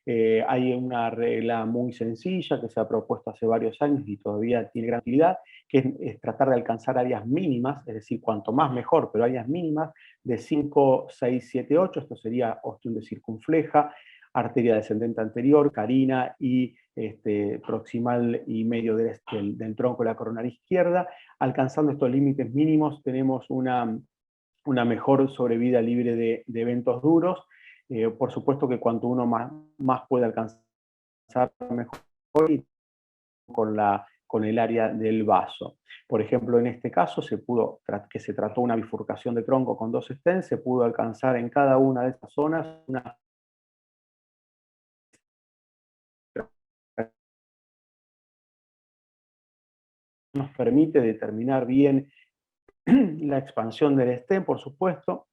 hay una regla muy sencilla que se ha propuesto hace varios años y todavía tiene gran utilidad, que es tratar de alcanzar áreas mínimas, es decir, cuanto más mejor, pero áreas mínimas de 5, 6, 7, 8, esto sería ostium de circunfleja, arteria descendente anterior, carina y proximal y medio del tronco de la coronaria izquierda. Alcanzando estos límites mínimos tenemos una mejor sobrevida libre de eventos duros. Por supuesto que cuanto uno más puede alcanzar, mejor, y con el área del vaso. Por ejemplo, en este caso, que se trató una bifurcación de tronco con 2 stents, se pudo alcanzar en cada una de estas zonas una nos permite determinar bien la expansión del stent, por supuesto.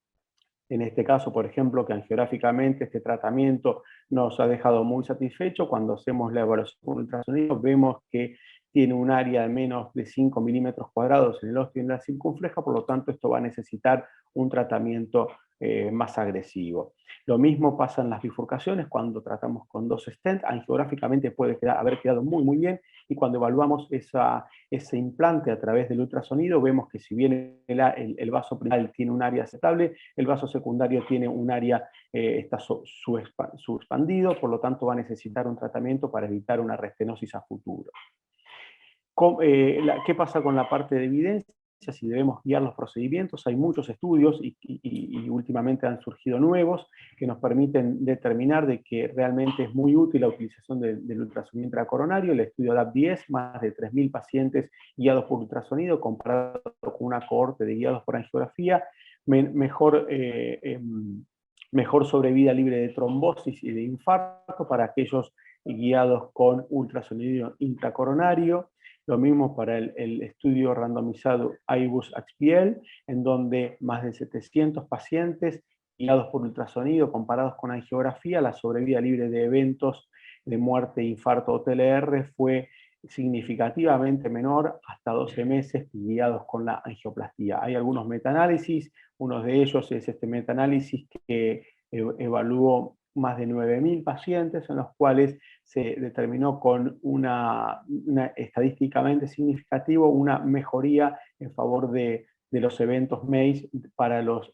En este caso, por ejemplo, que angiográficamente este tratamiento nos ha dejado muy satisfecho. Cuando hacemos la evaluación con ultrasonido, vemos que tiene un área de menos de 5 milímetros cuadrados en el osteo y en la circunfleja, por lo tanto esto va a necesitar un tratamiento más agresivo. Lo mismo pasa en las bifurcaciones. Cuando tratamos con 2 stents, angiográficamente puede haber quedado muy muy bien, y cuando evaluamos ese implante a través del ultrasonido, vemos que si bien el vaso principal tiene un área aceptable, el vaso secundario tiene un área, está subexpandido, por lo tanto va a necesitar un tratamiento para evitar una restenosis a futuro. ¿Qué pasa con la parte de evidencia? si debemos guiar los procedimientos. Hay muchos estudios y últimamente han surgido nuevos que nos permiten determinar de que realmente es muy útil la utilización del ultrasonido intracoronario. El estudio DAP10, más de 3.000 pacientes guiados por ultrasonido, comparado con una cohorte de guiados por angiografía, mejor sobrevida libre de trombosis y de infarto para aquellos guiados con ultrasonido intracoronario. Lo mismo para el estudio randomizado IBUS-HPL, en donde más de 700 pacientes guiados por ultrasonido comparados con angiografía, la sobrevida libre de eventos de muerte, infarto o TLR fue significativamente menor, hasta 12 meses, guiados con la angioplastía. Hay algunos metaanálisis, uno de ellos es este metaanálisis que evaluó más de 9.000 pacientes, en los cuales se determinó con una estadísticamente significativo una mejoría en favor de los eventos MACE para los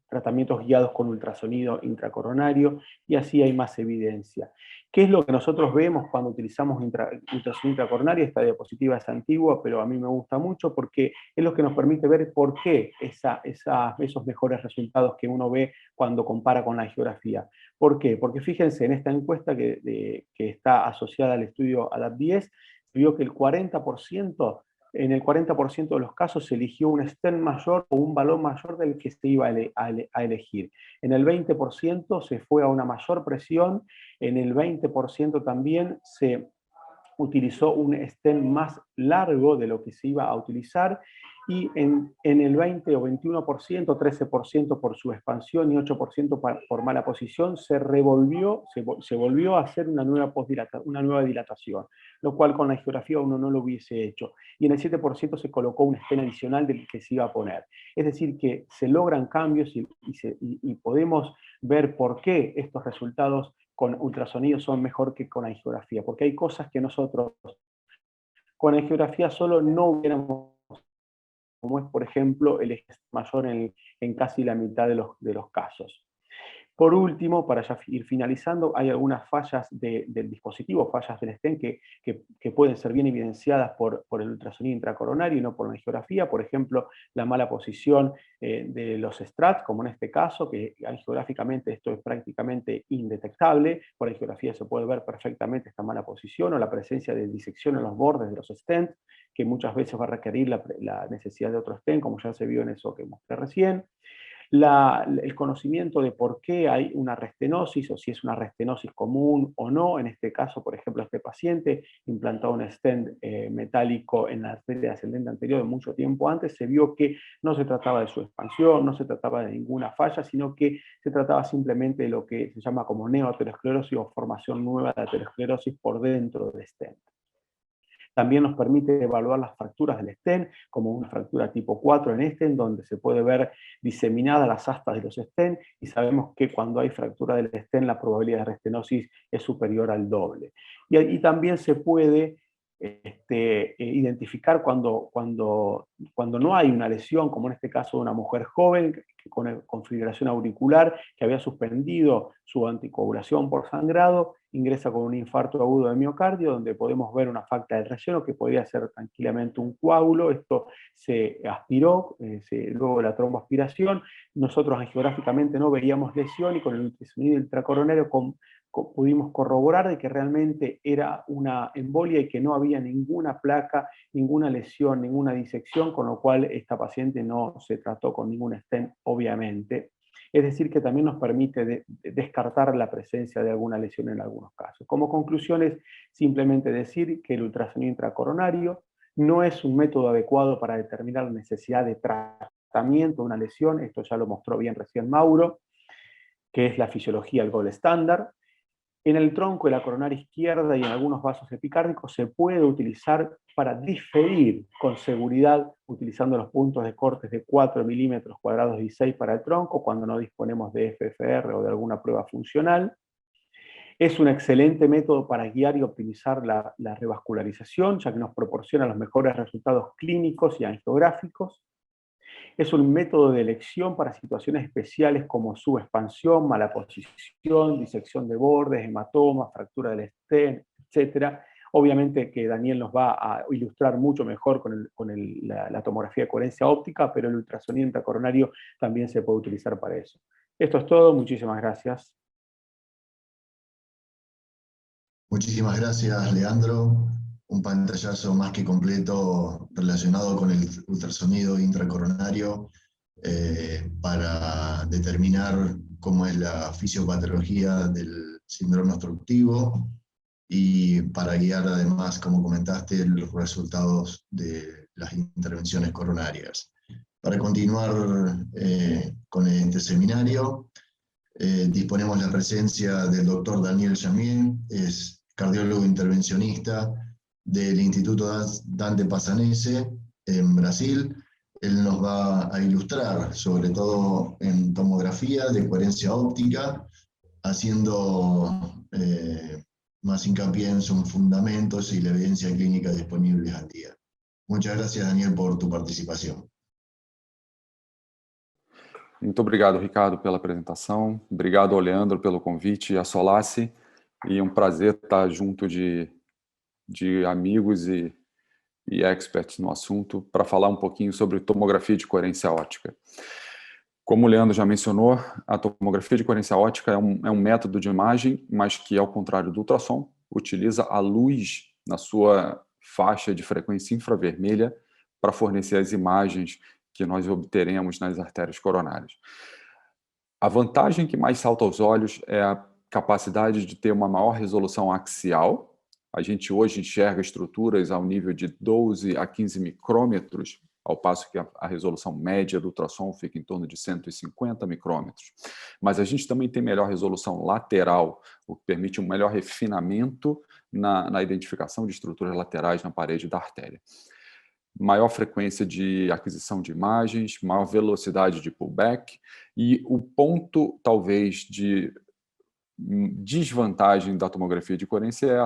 tratamientos guiados con ultrasonido intracoronario, y así hay más evidencia. ¿Qué es lo que nosotros vemos cuando utilizamos ultrasonido intracoronario? Esta diapositiva es antigua, pero a mí me gusta mucho porque es lo que nos permite ver por qué esos mejores resultados que uno ve cuando compara con la angiografía. ¿Por qué? Porque fíjense, en esta encuesta que está asociada al estudio ADAPT-10, se vio que en el 40% de los casos se eligió un stent mayor o un balón mayor del que se iba a elegir. En el 20% se fue a una mayor presión, en el 20% también se utilizó un stent más largo de lo que se iba a utilizar, y en el 20 o 21%, 13% por su expansión y 8% por mala posición, se volvió a hacer una nueva dilatación, lo cual con la angiografía uno no lo hubiese hecho. Y en el 7% se colocó un stent adicional del que se iba a poner. Es decir, que se logran cambios y podemos ver por qué estos resultados con ultrasonido son mejor que con angiografía, porque hay cosas que nosotros con angiografía solo no hubiéramos, como es, por ejemplo, el eje mayor en casi la mitad de los casos. Por último, para ya ir finalizando, hay algunas fallas del dispositivo, fallas del stent que pueden ser bien evidenciadas por el ultrasonido intracoronario y no por la angiografía. Por ejemplo, la mala posición de los strats, como en este caso, que angiográficamente esto es prácticamente indetectable. Por angiografía se puede ver perfectamente esta mala posición, o la presencia de disección en los bordes de los stents, que muchas veces va a requerir la necesidad de otro stent, como ya se vio en eso que mostré recién. El conocimiento de por qué hay una restenosis, o si es una restenosis común o no. En este caso, por ejemplo, este paciente implantó un stent metálico en la arteria ascendente anterior de mucho tiempo antes. Se vio que no se trataba de su expansión, no se trataba de ninguna falla, sino que se trataba simplemente de lo que se llama como neoaterosclerosis, o formación nueva de aterosclerosis por dentro del stent. También nos permite evaluar las fracturas del stent, como una fractura tipo 4 en stent, donde se puede ver diseminadas las astas de los stent, y sabemos que cuando hay fractura del stent la probabilidad de restenosis es superior al doble. Y también se puede identificar cuando no hay una lesión, como en este caso de una mujer joven con configuración auricular, que había suspendido su anticoagulación por sangrado, ingresa con un infarto agudo de miocardio, donde podemos ver una falta de relleno que podría ser tranquilamente un coágulo. Esto se aspiró, luego de la tromboaspiración. Nosotros angiográficamente no veíamos lesión, y con el ultrasonido intracoronario pudimos corroborar de que realmente era una embolia y que no había ninguna placa, ninguna lesión, ninguna disección, con lo cual esta paciente no se trató con ningún stent, obviamente. Es decir, que también nos permite descartar la presencia de alguna lesión en algunos casos. Como conclusión es simplemente decir que el ultrasonido intracoronario no es un método adecuado para determinar la necesidad de tratamiento de una lesión. Esto ya lo mostró bien recién Mauro, que es la fisiología el gold estándar. En el tronco de la coronaria izquierda y en algunos vasos epicárdicos se puede utilizar para diferir con seguridad, utilizando los puntos de cortes de 4 milímetros cuadrados y 6 para el tronco, cuando no disponemos de FFR o de alguna prueba funcional. Es un excelente método para guiar y optimizar la revascularización, ya que nos proporciona los mejores resultados clínicos y angiográficos. Es un método de elección para situaciones especiales como subexpansión, mala posición, disección de bordes, hematoma, fractura del stent, etc. Obviamente que Daniel nos va a ilustrar mucho mejor con la tomografía de coherencia óptica, pero el ultrasonido intracoronario también se puede utilizar para eso. Esto es todo, muchísimas gracias. Muchísimas gracias, Leandro. Un pantallazo más que completo relacionado con el ultrasonido intracoronario para determinar cómo es la fisiopatología del síndrome obstructivo y para guiar además, como comentaste, los resultados de las intervenciones coronarias. Para continuar con este seminario, disponemos la presencia del doctor Daniel Jamiel, es cardiólogo intervencionista del Instituto Dante Passanese en Brasil. Él nos va a ilustrar, sobre todo en tomografía de coherencia óptica, haciendo más hincapié en sus fundamentos y la evidencia clínica disponible al día. Muchas gracias, Daniel, por tu participação. Muito obrigado, Ricardo, pela apresentação. Obrigado ao Leandro pelo convite e a Solace. E um prazer estar junto de amigos e experts no assunto para falar um pouquinho sobre tomografia de coerência óptica. Como o Leandro já mencionou, a tomografia de coerência óptica é um método de imagem, mas que, ao contrário do ultrassom, utiliza a luz na sua faixa de frequência infravermelha para fornecer as imagens que nós obteremos nas artérias coronárias. A vantagem que mais salta aos olhos é a capacidade de ter uma maior resolução axial. A gente hoje enxerga estruturas ao nível de 12 a 15 micrômetros, ao passo que a resolução média do ultrassom fica em torno de 150 micrômetros. Mas a gente também tem melhor resolução lateral, o que permite um melhor refinamento na identificação de estruturas laterais na parede da artéria. Maior frequência de aquisição de imagens, maior velocidade de pullback, e o ponto, talvez, de desvantagem da tomografia de coerência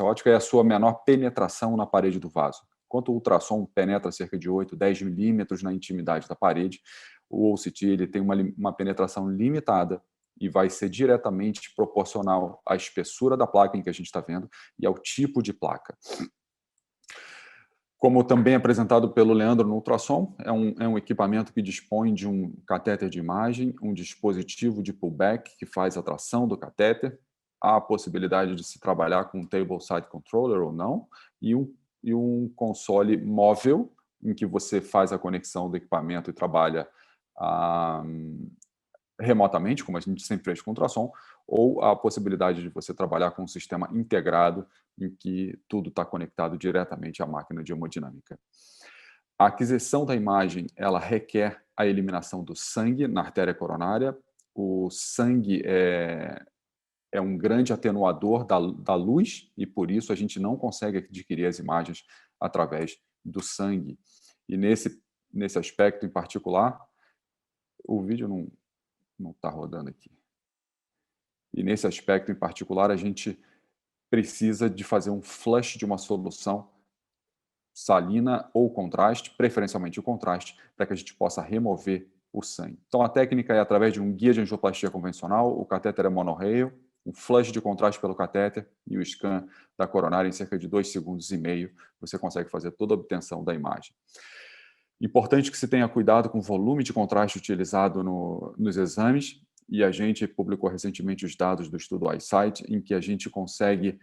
óptica é a sua menor penetração na parede do vaso. Enquanto o ultrassom penetra cerca de 8, 10 milímetros na intimidade da parede, o OCT ele tem uma penetração limitada e vai ser diretamente proporcional à espessura da placa em que a gente está vendo e ao tipo de placa. Como também apresentado pelo Leandro no ultrassom, é um equipamento que dispõe de um catéter de imagem, um dispositivo de pullback que faz a tração do catéter, há a possibilidade de se trabalhar com um table-side controller ou não, e um console móvel, em que você faz a conexão do equipamento e trabalha remotamente, como a gente sempre fez com ultrassom, ou a possibilidade de você trabalhar com um sistema integrado em que tudo está conectado diretamente à máquina de hemodinâmica. A aquisição da imagem ela requer a eliminação do sangue na artéria coronária. O sangue é um grande atenuador da luz e, por isso, a gente não consegue adquirir as imagens através do sangue. E nesse aspecto em particular, o vídeo não está rodando aqui. E nesse aspecto em particular, a gente precisa de fazer um flush de uma solução salina ou contraste, preferencialmente o contraste, para que a gente possa remover o sangue. Então, a técnica é através de um guia de angioplastia convencional, o catéter é monorail, um flush de contraste pelo catéter e o scan da coronária em cerca de 2,5 segundos, você consegue fazer toda a obtenção da imagem. Importante que se tenha cuidado com o volume de contraste utilizado nos exames, e a gente publicou recentemente os dados do estudo iSight, em que a gente consegue,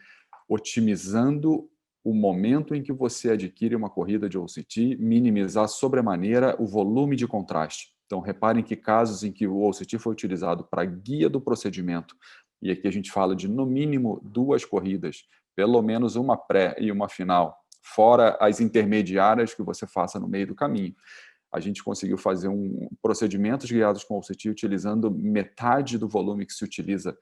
otimizando o momento em que você adquire uma corrida de OCT, minimizar sobremaneira o volume de contraste. Então, reparem que casos em que o OCT foi utilizado para guia do procedimento, e aqui a gente fala de, no mínimo, 2 corridas, pelo menos uma pré e uma final, fora as intermediárias que você faça no meio do caminho. A gente conseguiu fazer procedimentos guiados com OCT utilizando metade do volume que se utiliza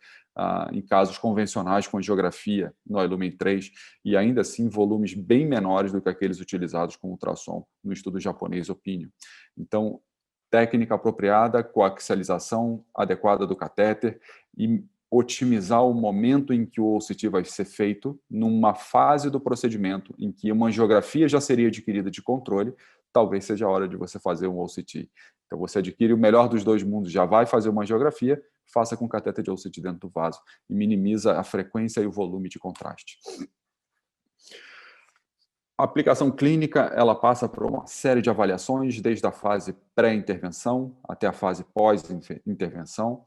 em casos convencionais com angiografia no iLumen 3 e ainda assim volumes bem menores do que aqueles utilizados com ultrassom no estudo japonês Opinion. Então, técnica apropriada, coaxialização adequada do catéter e otimizar o momento em que o OCT vai ser feito numa fase do procedimento em que uma angiografia já seria adquirida de controle, talvez seja a hora de você fazer um OCT. Então, você adquire o melhor dos dois mundos, já vai fazer uma angiografia, faça com catéter de OCT dentro do vaso e minimiza a frequência e o volume de contraste. A aplicação clínica, ela passa por uma série de avaliações, desde a fase pré-intervenção até a fase pós-intervenção.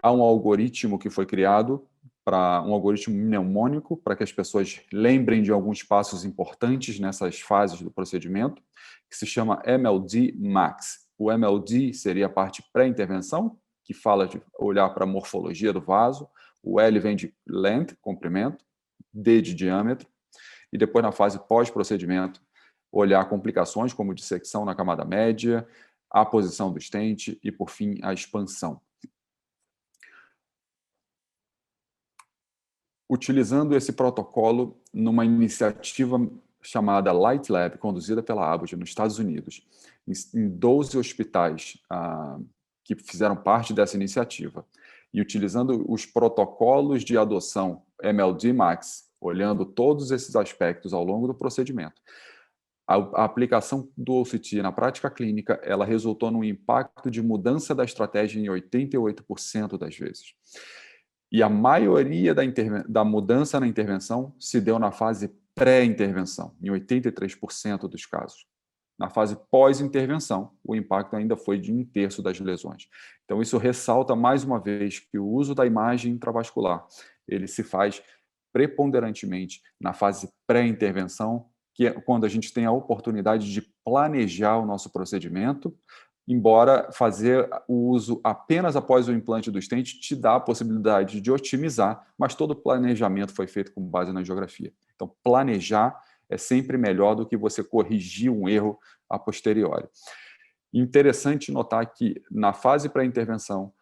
Há um algoritmo que foi criado, um algoritmo mnemônico, para que as pessoas lembrem de alguns passos importantes nessas fases do procedimento, que se chama MLD Max. O MLD seria a parte pré-intervenção, que fala de olhar para a morfologia do vaso. O L vem de length, comprimento, D de diâmetro. E depois, na fase pós-procedimento, olhar complicações como dissecção na camada média, a posição do stent e, por fim, a expansão. Utilizando esse protocolo numa iniciativa chamada Light Lab, conduzida pela Abbott nos Estados Unidos, em 12 hospitais que fizeram parte dessa iniciativa, e utilizando os protocolos de adoção MLD Max, olhando todos esses aspectos ao longo do procedimento, a aplicação do OCT na prática clínica, ela resultou num impacto de mudança da estratégia em 88% das vezes. E a maioria da mudança na intervenção se deu na fase pré-intervenção, em 83% dos casos. Na fase pós-intervenção, o impacto ainda foi de 1/3 das lesões. Então, isso ressalta mais uma vez que o uso da imagem intravascular, ele se faz preponderantemente na fase pré-intervenção, que é quando a gente tem a oportunidade de planejar o nosso procedimento, embora fazer o uso apenas após o implante do stent te dá a possibilidade de otimizar, mas todo o planejamento foi feito com base na angiografia. Então, planejar é sempre melhor do que você corrigir um erro a posteriori. Interessante notar que, na fase pré-intervenção,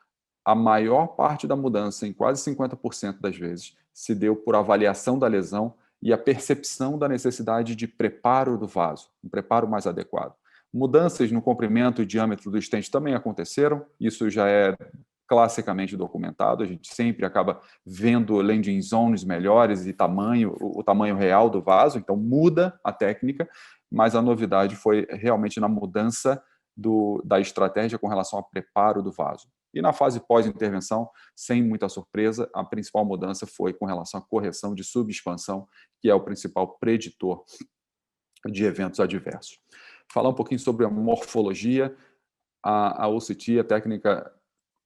a maior parte da mudança, em quase 50% das vezes, se deu por avaliação da lesão e a percepção da necessidade de preparo do vaso, um preparo mais adequado. Mudanças no comprimento e diâmetro do stent também aconteceram, isso já é classicamente documentado, a gente sempre acaba vendo landing zones melhores e o tamanho real do vaso, então muda a técnica, mas a novidade foi realmente na mudança da estratégia com relação ao preparo do vaso. E na fase pós-intervenção, sem muita surpresa, a principal mudança foi com relação à correção de subexpansão, que é o principal preditor de eventos adversos. Falar um pouquinho sobre a morfologia. A OCT, a técnica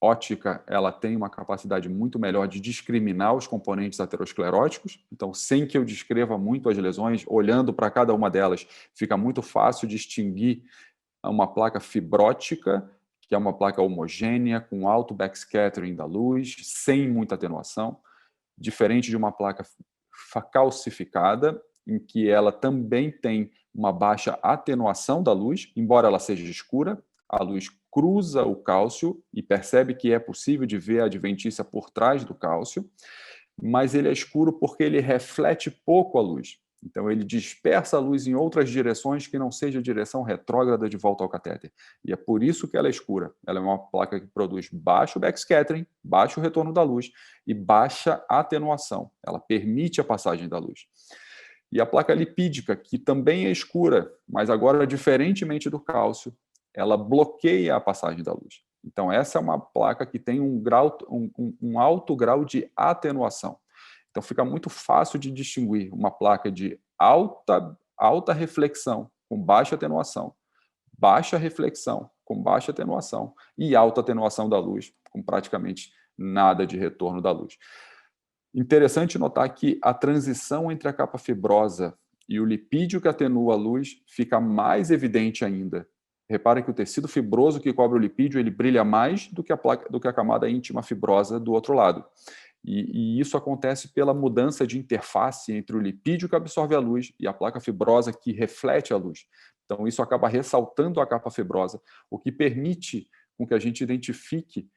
ótica, ela tem uma capacidade muito melhor de discriminar os componentes ateroscleróticos. Então, sem que eu descreva muito as lesões, olhando para cada uma delas, fica muito fácil distinguir uma placa fibrótica, que é uma placa homogênea, com alto backscattering da luz, sem muita atenuação, diferente de uma placa calcificada, em que ela também tem uma baixa atenuação da luz, embora ela seja escura, a luz cruza o cálcio e percebe que é possível de ver a adventícia por trás do cálcio, mas ele é escuro porque ele reflete pouco a luz. Então, ele dispersa a luz em outras direções que não seja a direção retrógrada de volta ao catéter. E é por isso que ela é escura. Ela é uma placa que produz baixo backscattering, baixo retorno da luz e baixa atenuação. Ela permite a passagem da luz. E a placa lipídica, que também é escura, mas agora, diferentemente do cálcio, ela bloqueia a passagem da luz. Então, essa é uma placa que tem um alto grau de atenuação. Então, fica muito fácil de distinguir uma placa de alta reflexão com baixa atenuação, baixa reflexão com baixa atenuação e alta atenuação da luz, com praticamente nada de retorno da luz. Interessante notar que a transição entre a capa fibrosa e o lipídio que atenua a luz fica mais evidente ainda. Repare que o tecido fibroso que cobre o lipídio, ele brilha mais do que a camada íntima fibrosa do outro lado. E isso acontece pela mudança de interface entre o lipídio que absorve a luz e a placa fibrosa que reflete a luz. Então, isso acaba ressaltando a capa fibrosa, o que permite com que a gente identifique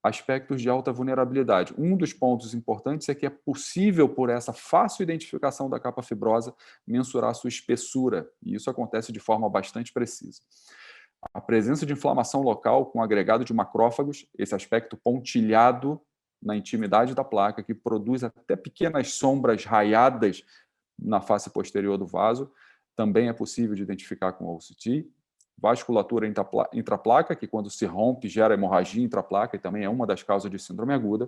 aspectos de alta vulnerabilidade. Um dos pontos importantes é que é possível, por essa fácil identificação da capa fibrosa, mensurar sua espessura, e isso acontece de forma bastante precisa. A presença de inflamação local com agregado de macrófagos, esse aspecto pontilhado na intimidade da placa, que produz até pequenas sombras raiadas na face posterior do vaso, também é possível de identificar com o OCT. Vasculatura intraplaca, que quando se rompe gera hemorragia intraplaca e também é uma das causas de síndrome aguda.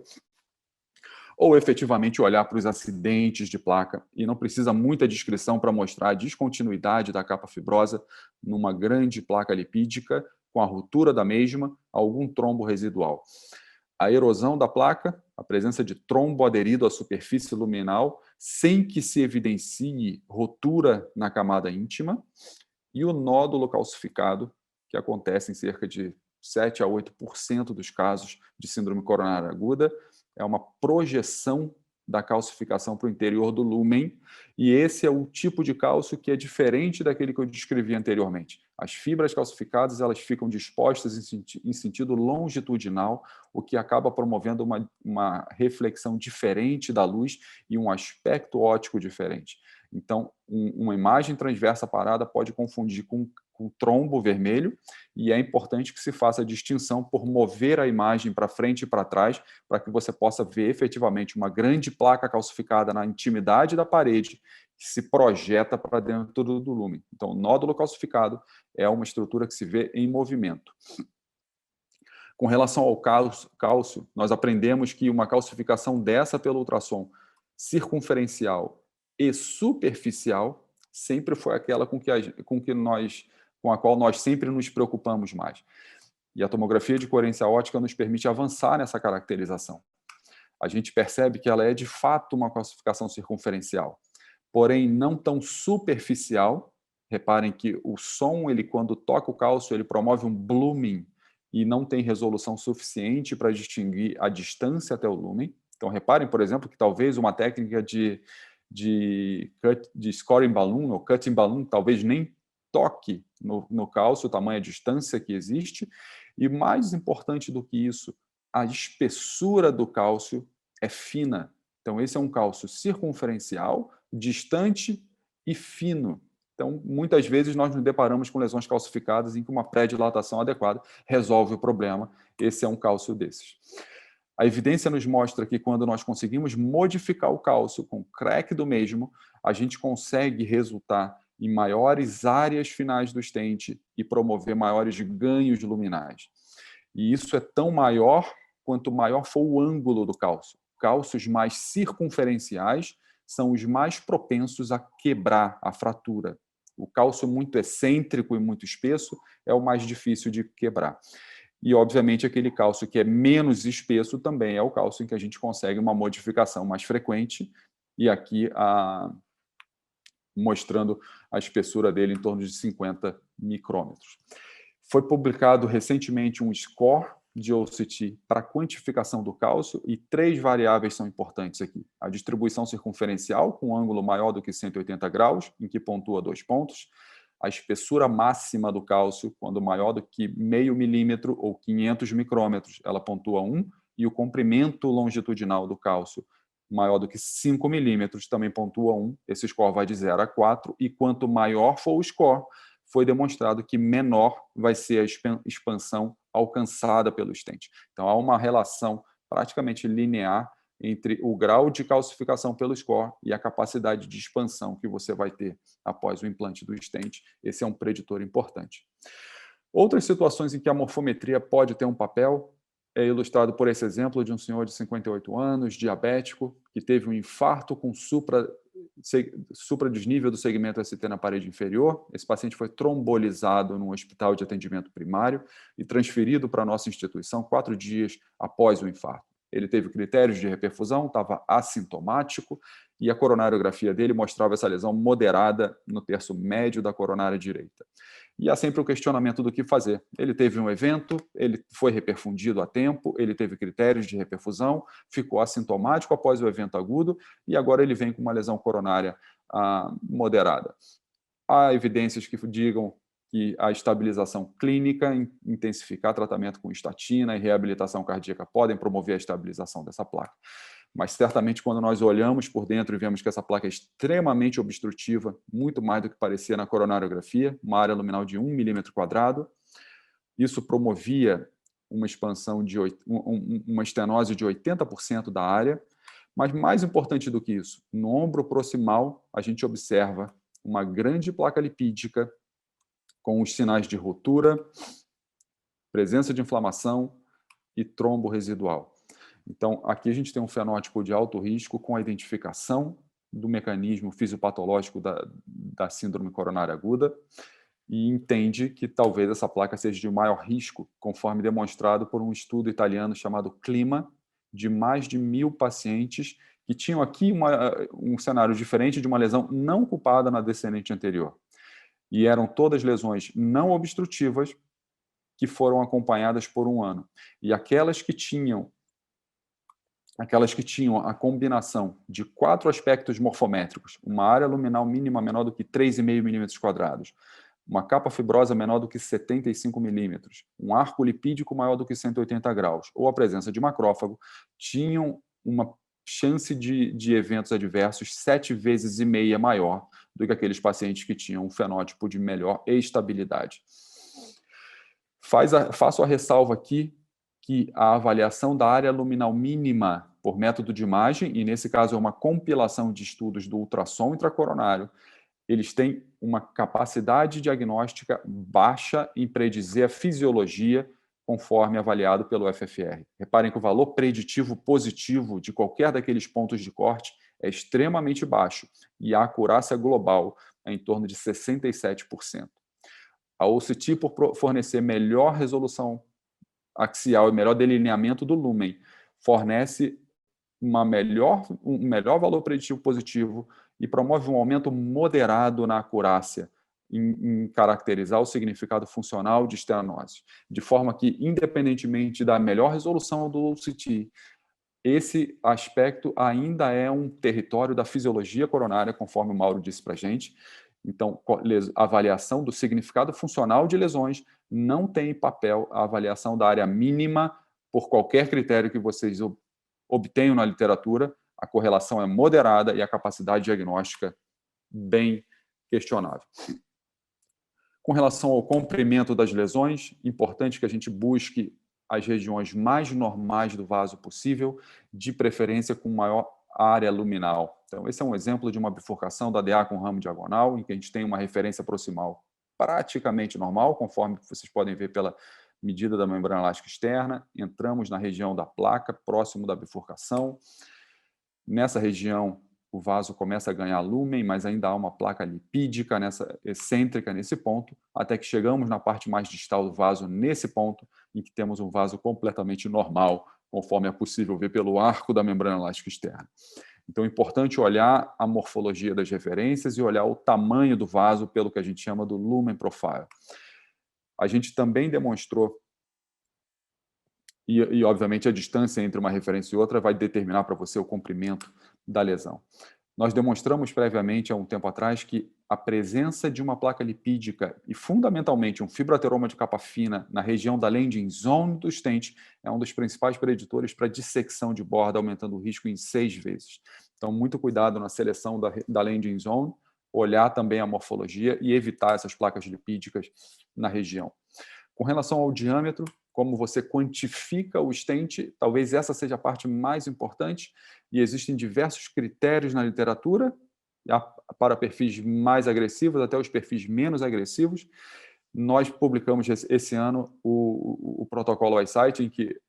ou efetivamente olhar para os acidentes de placa, e não precisa muita descrição para mostrar a descontinuidade da capa fibrosa numa grande placa lipídica, com a ruptura da mesma, algum trombo residual. A erosão da placa, a presença de trombo aderido à superfície luminal, sem que se evidencie rotura na camada íntima, e o nódulo calcificado, que acontece em cerca de 7 a 8% dos casos de síndrome coronária aguda, é uma projeção da calcificação para o interior do lúmen, e esse é o tipo de cálcio que é diferente daquele que eu descrevi anteriormente. As fibras calcificadas, elas ficam dispostas em sentido longitudinal, o que acaba promovendo uma reflexão diferente da luz e um aspecto óptico diferente. Então, uma imagem transversa parada pode confundir com trombo vermelho, e é importante que se faça a distinção por mover a imagem para frente e para trás, para que você possa ver efetivamente uma grande placa calcificada na intimidade da parede, que se projeta para dentro do lúmen. Então, o nódulo calcificado é uma estrutura que se vê em movimento. Com relação ao cálcio, nós aprendemos que uma calcificação dessa pelo ultrassom circunferencial e superficial sempre foi aquela com a qual nós sempre nos preocupamos mais. E a tomografia de coerência óptica nos permite avançar nessa caracterização. A gente percebe que ela é de fato uma calcificação circunferencial, porém não tão superficial. Reparem que o som, ele, quando toca o cálcio, ele promove um blooming e não tem resolução suficiente para distinguir a distância até o lúmen. Então, reparem, por exemplo, que talvez uma técnica de scoring balloon ou cutting balloon talvez nem toque no cálcio, o tamanho, a distância que existe, e mais importante do que isso, a espessura do cálcio é fina. Então, esse é um cálcio circunferencial, distante e fino. Então, muitas vezes nós nos deparamos com lesões calcificadas em que uma pré-dilatação adequada resolve o problema. Esse é um cálcio desses. A evidência nos mostra que quando nós conseguimos modificar o cálcio com o crack do mesmo, a gente consegue resultar em maiores áreas finais do estente e promover maiores ganhos luminais. E isso é tão maior quanto maior for o ângulo do cálcio. Cálcios mais circunferenciais são os mais propensos a quebrar, a fratura. O cálcio muito excêntrico e muito espesso é o mais difícil de quebrar. E, obviamente, aquele cálcio que é menos espesso também é o cálcio em que a gente consegue uma modificação mais frequente, e aqui mostrando a espessura dele em torno de 50 micrômetros. Foi publicado recentemente um score de OCT para quantificação do cálcio, e 3 variáveis são importantes aqui. A distribuição circunferencial, com um ângulo maior do que 180 graus, em que pontua 2 pontos. A espessura máxima do cálcio, quando maior do que 0,5 milímetro ou 500 micrômetros, ela pontua 1, e o comprimento longitudinal do cálcio, maior do que 5 milímetros, também pontua 1. Esse score vai de 0 a 4, e quanto maior for o score, foi demonstrado que menor vai ser a expansão alcançada pelo estente. Então, há uma relação praticamente linear entre o grau de calcificação pelo score e a capacidade de expansão que você vai ter após o implante do estente. Esse é um preditor importante. Outras situações em que a morfometria pode ter um papel é ilustrado por esse exemplo de um senhor de 58 anos, diabético, que teve um infarto com supradesnível do segmento ST na parede inferior. Esse paciente foi trombolizado no hospital de atendimento primário e transferido para a nossa instituição 4 dias após o infarto. Ele teve critérios de reperfusão, estava assintomático, e a coronariografia dele mostrava essa lesão moderada no terço médio da coronária direita. E há sempre o questionamento do que fazer. Ele teve um evento, ele foi reperfundido a tempo, ele teve critérios de reperfusão, ficou assintomático após o evento agudo, e agora ele vem com uma lesão coronária moderada. Há evidências que digam que a estabilização clínica, intensificar tratamento com estatina e reabilitação cardíaca podem promover a estabilização dessa placa. Mas, certamente, quando nós olhamos por dentro e vemos que essa placa é extremamente obstrutiva, muito mais do que parecia na coronariografia, uma área luminal de 1 milímetro quadrado, isso promovia uma expansão de uma estenose de 80% da área, mas, mais importante do que isso, no ombro proximal, a gente observa uma grande placa lipídica com os sinais de rotura, presença de inflamação e trombo residual. Então, aqui a gente tem um fenótipo de alto risco com a identificação do mecanismo fisiopatológico da síndrome coronária aguda e entende que talvez essa placa seja de maior risco, conforme demonstrado por um estudo italiano chamado CLIMA, de mais de 1.000 pacientes que tinham aqui um cenário diferente de uma lesão não culpada na descendente anterior. E eram todas lesões não obstrutivas que foram acompanhadas por 1 ano. E aquelas que tinham a combinação de 4 aspectos morfométricos, uma área luminal mínima menor do que 3,5 milímetros quadrados, uma capa fibrosa menor do que 75 milímetros, um arco lipídico maior do que 180 graus, ou a presença de macrófago, tinham uma chance de eventos adversos 7,5 vezes maior do que aqueles pacientes que tinham um fenótipo de melhor estabilidade. Faço a ressalva aqui que a avaliação da área luminal mínima por método de imagem, e nesse caso é uma compilação de estudos do ultrassom intracoronário, eles têm uma capacidade diagnóstica baixa em predizer a fisiologia conforme avaliado pelo FFR. Reparem que o valor preditivo positivo de qualquer daqueles pontos de corte é extremamente baixo e a acurácia global é em torno de 67%. A OCT, por fornecer melhor resolução axial e melhor delineamento do lúmen, fornece um melhor valor preditivo positivo e promove um aumento moderado na acurácia em caracterizar o significado funcional de estenose, de forma que, independentemente da melhor resolução do OCT, esse aspecto ainda é um território da fisiologia coronária, conforme o Mauro disse para a gente. Então, a avaliação do significado funcional de lesões não tem papel a avaliação da área mínima por qualquer critério que vocês obtenham na literatura. A correlação é moderada e a capacidade diagnóstica bem questionável. Com relação ao comprimento das lesões, importante que a gente busque as regiões mais normais do vaso possível, de preferência com maior área luminal. Então, esse é um exemplo de uma bifurcação da DA com ramo diagonal, em que a gente tem uma referência proximal praticamente normal, conforme vocês podem ver pela medida da membrana elástica externa. Entramos na região da placa, próximo da bifurcação. Nessa região, o vaso começa a ganhar lúmen, mas ainda há uma placa lipídica excêntrica nesse ponto, até que chegamos na parte mais distal do vaso, nesse ponto, em que temos um vaso completamente normal, conforme é possível ver pelo arco da membrana elástica externa. Então, é importante olhar a morfologia das referências e olhar o tamanho do vaso pelo que a gente chama do lumen profile. A gente também demonstrou, e obviamente a distância entre uma referência e outra vai determinar para você o comprimento da lesão. Nós demonstramos previamente, há um tempo atrás, que a presença de uma placa lipídica e, fundamentalmente, um fibroateroma de capa fina na região da landing zone do stent é um dos principais preditores para dissecção de borda, aumentando o risco em 6 vezes. Então, muito cuidado na seleção da landing zone, olhar também a morfologia e evitar essas placas lipídicas na região. Com relação ao diâmetro, como você quantifica o stent, talvez essa seja a parte mais importante, e existem diversos critérios na literatura, para perfis mais agressivos até os perfis menos agressivos. Nós publicamos esse ano o protocolo iSight, em que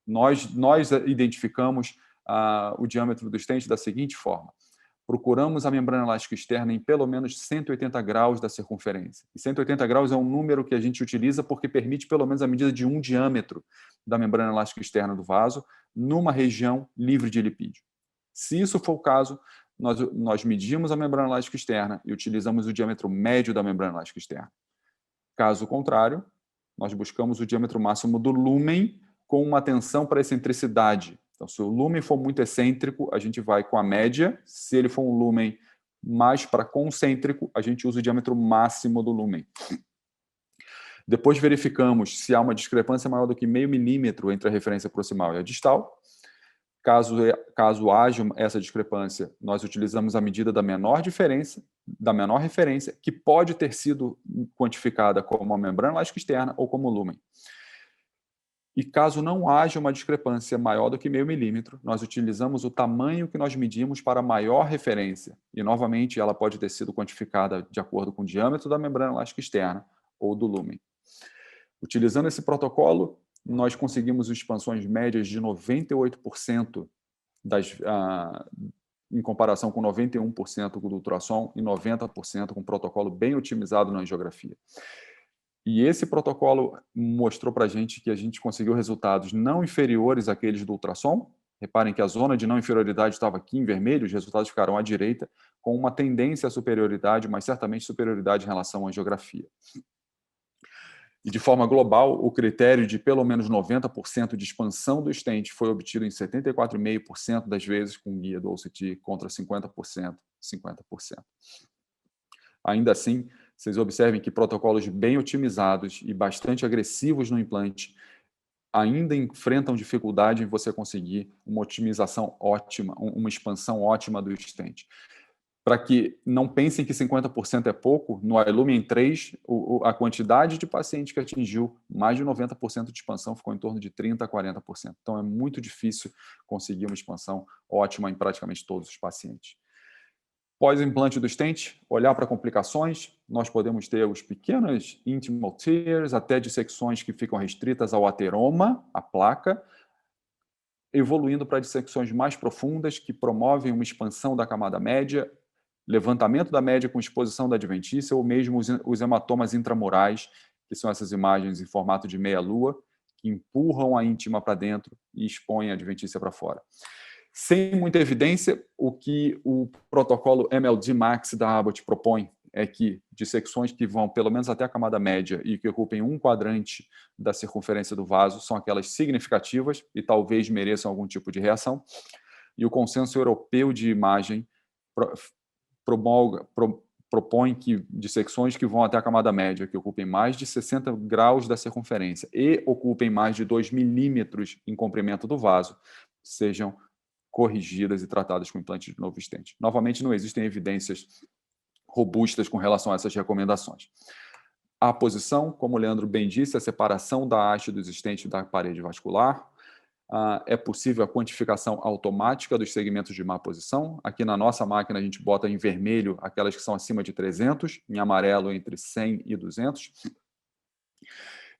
nós identificamos o diâmetro do stent da seguinte forma. Procuramos a membrana elástica externa em pelo menos 180 graus da circunferência. E 180 graus é um número que a gente utiliza porque permite pelo menos a medida de um diâmetro da membrana elástica externa do vaso numa região livre de lipídio. Se isso for o caso, nós medimos a membrana elástica externa e utilizamos o diâmetro médio da membrana elástica externa. Caso contrário, nós buscamos o diâmetro máximo do lúmen com uma atenção para a excentricidade. Então, se o lúmen for muito excêntrico, a gente vai com a média. Se ele for um lúmen mais para concêntrico, a gente usa o diâmetro máximo do lúmen. Depois verificamos se há uma discrepância maior do que 0,5 milímetro entre a referência proximal e a distal. Caso haja essa discrepância, nós utilizamos a medida da menor referência, que pode ter sido quantificada como a membrana elástica externa ou como lúmen. E caso não haja uma discrepância maior do que 0,5 milímetro, nós utilizamos o tamanho que nós medimos para a maior referência. E, novamente, ela pode ter sido quantificada de acordo com o diâmetro da membrana elástica externa ou do lúmen. Utilizando esse protocolo, nós conseguimos expansões médias de 98% em comparação com 91% do ultrassom e 90% com um protocolo bem otimizado na angiografia. E esse protocolo mostrou para a gente que a gente conseguiu resultados não inferiores àqueles do ultrassom. Reparem que a zona de não inferioridade estava aqui em vermelho, os resultados ficaram à direita, com uma tendência à superioridade, mas certamente superioridade em relação à angiografia. E de forma global, o critério de pelo menos 90% de expansão do stent foi obtido em 74,5% das vezes com guia do OCT contra 50%. Ainda assim, vocês observem que protocolos bem otimizados e bastante agressivos no implante ainda enfrentam dificuldade em você conseguir uma otimização ótima, uma expansão ótima do stent. Para que não pensem que 50% é pouco, no Illumin 3, a quantidade de pacientes que atingiu mais de 90% de expansão ficou em torno de 30% a 40%. Então, é muito difícil conseguir uma expansão ótima em praticamente todos os pacientes. Pós-implante do stent, olhar para complicações, nós podemos ter os pequenos intimal tears, até dissecções que ficam restritas ao ateroma, a placa, evoluindo para dissecções mais profundas que promovem uma expansão da camada média, levantamento da média com exposição da adventícia ou mesmo os hematomas intramurais, que são essas imagens em formato de meia-lua, que empurram a íntima para dentro e expõem a adventícia para fora. Sem muita evidência, o que o protocolo MLD Max da Abbott propõe é que dissecções que vão pelo menos até a camada média e que ocupem um quadrante da circunferência do vaso são aquelas significativas e talvez mereçam algum tipo de reação. E o consenso europeu de imagem propõe que dissecções que vão até a camada média, que ocupem mais de 60 graus da circunferência e ocupem mais de 2 milímetros em comprimento do vaso, sejam corrigidas e tratadas com implante de novo stent. Novamente, não existem evidências robustas com relação a essas recomendações. A posição, como o Leandro bem disse, a separação da haste dos stents da parede vascular. É possível a quantificação automática dos segmentos de má posição. Aqui na nossa máquina a gente bota em vermelho aquelas que são acima de 300, em amarelo entre 100 e 200.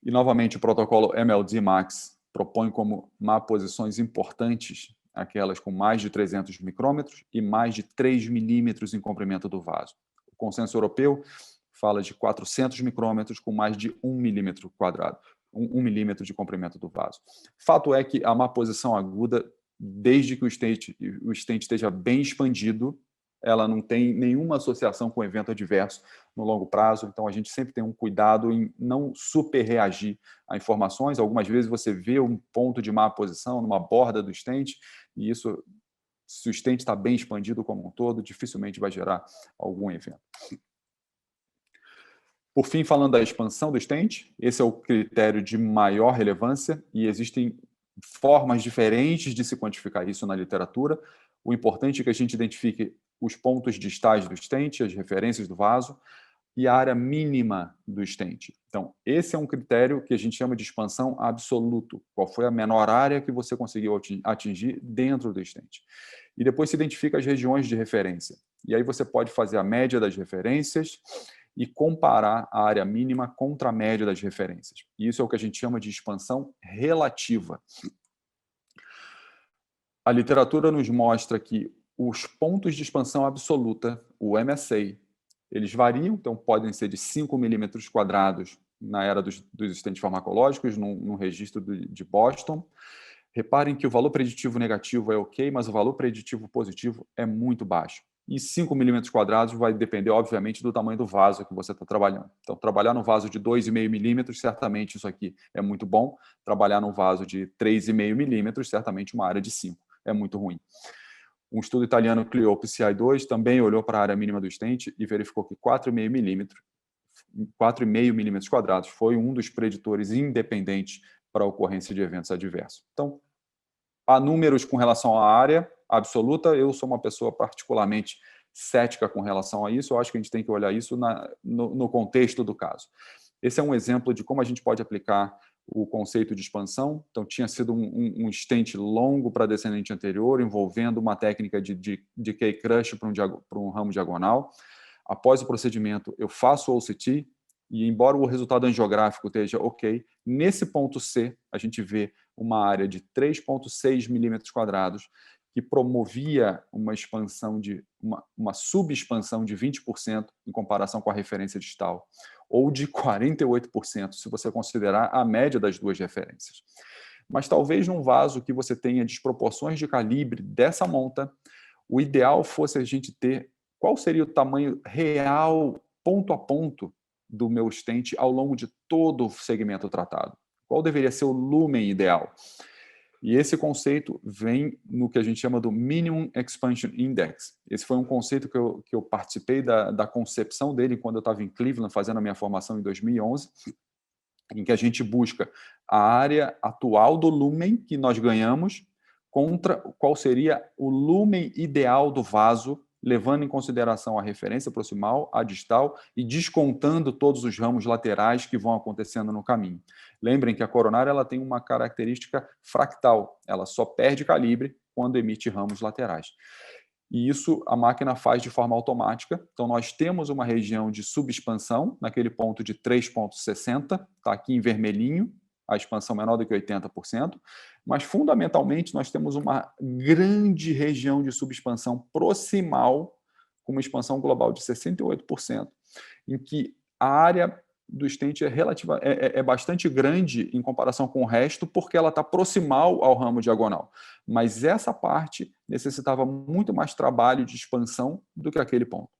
E novamente o protocolo MLD Max propõe como má posições importantes aquelas com mais de 300 micrômetros e mais de 3 milímetros em comprimento do vaso. O consenso europeu fala de 400 micrômetros com mais de 1 milímetro quadrado. 1 milímetro de comprimento do vaso. Fato é que a má posição aguda, desde que o stent esteja bem expandido, ela não tem nenhuma associação com evento adverso no longo prazo, então a gente sempre tem um cuidado em não superreagir a informações. Algumas vezes você vê um ponto de má posição numa borda do stent, e isso, se o stent está bem expandido como um todo, dificilmente vai gerar algum evento. Por fim, falando da expansão do stent, esse é o critério de maior relevância e existem formas diferentes de se quantificar isso na literatura. O importante é que a gente identifique os pontos distais do stent, as referências do vaso e a área mínima do stent. Então, esse é um critério que a gente chama de expansão absoluto. Qual foi a menor área que você conseguiu atingir dentro do stent? E depois se identifica as regiões de referência. E aí você pode fazer a média das referências e comparar a área mínima contra a média das referências. E isso é o que a gente chama de expansão relativa. A literatura nos mostra que os pontos de expansão absoluta, o MSA, eles variam, então podem ser de 5 milímetros quadrados na era dos stents farmacológicos, no registro de Boston. Reparem que o valor preditivo negativo é ok, mas o valor preditivo positivo é muito baixo. E 5 milímetros quadrados vai depender, obviamente, do tamanho do vaso que você está trabalhando. Então, trabalhar num vaso de 2,5 milímetros, certamente isso aqui é muito bom. Trabalhar num vaso de 3,5 milímetros, certamente uma área de 5 é muito ruim. Um estudo italiano, Clio PCI2, também olhou para a área mínima do stent e verificou que 4,5 milímetros quadrados foi um dos preditores independentes para a ocorrência de eventos adversos. Então, há números com relação à área absoluta. Eu sou uma pessoa particularmente cética com relação a isso. Eu acho que a gente tem que olhar isso no contexto do caso. Esse é um exemplo de como a gente pode aplicar o conceito de expansão. Então, tinha sido um stent longo para descendente anterior, envolvendo uma técnica de K-crush para um ramo diagonal. Após o procedimento, eu faço o OCT E embora o resultado angiográfico esteja ok, nesse ponto C, a gente vê uma área de 3,6 milímetros quadrados, que promovia uma expansão uma subexpansão de 20% em comparação com a referência distal, ou de 48%, se você considerar a média das duas referências. Mas talvez num vaso que você tenha desproporções de calibre dessa monta, o ideal fosse a gente ter qual seria o tamanho real, ponto a ponto, do meu stent ao longo de todo o segmento tratado. Qual deveria ser o lumen ideal? E esse conceito vem no que a gente chama do Minimum Expansion Index. Esse foi um conceito que eu participei da concepção dele quando eu estava em Cleveland fazendo a minha formação em 2011, em que a gente busca a área atual do lumen que nós ganhamos contra qual seria o lumen ideal do vaso, levando em consideração a referência proximal, a distal e descontando todos os ramos laterais que vão acontecendo no caminho. Lembrem que a coronária ela tem uma característica fractal, ela só perde calibre quando emite ramos laterais. E isso a máquina faz de forma automática. Então, nós temos uma região de subexpansão, naquele ponto de 3,60, está aqui em vermelhinho, a expansão menor do que 80%, mas, fundamentalmente, nós temos uma grande região de subexpansão proximal, com uma expansão global de 68%, em que a área do stent é bastante grande em comparação com o resto, porque ela está proximal ao ramo diagonal. Mas essa parte necessitava muito mais trabalho de expansão do que aquele ponto.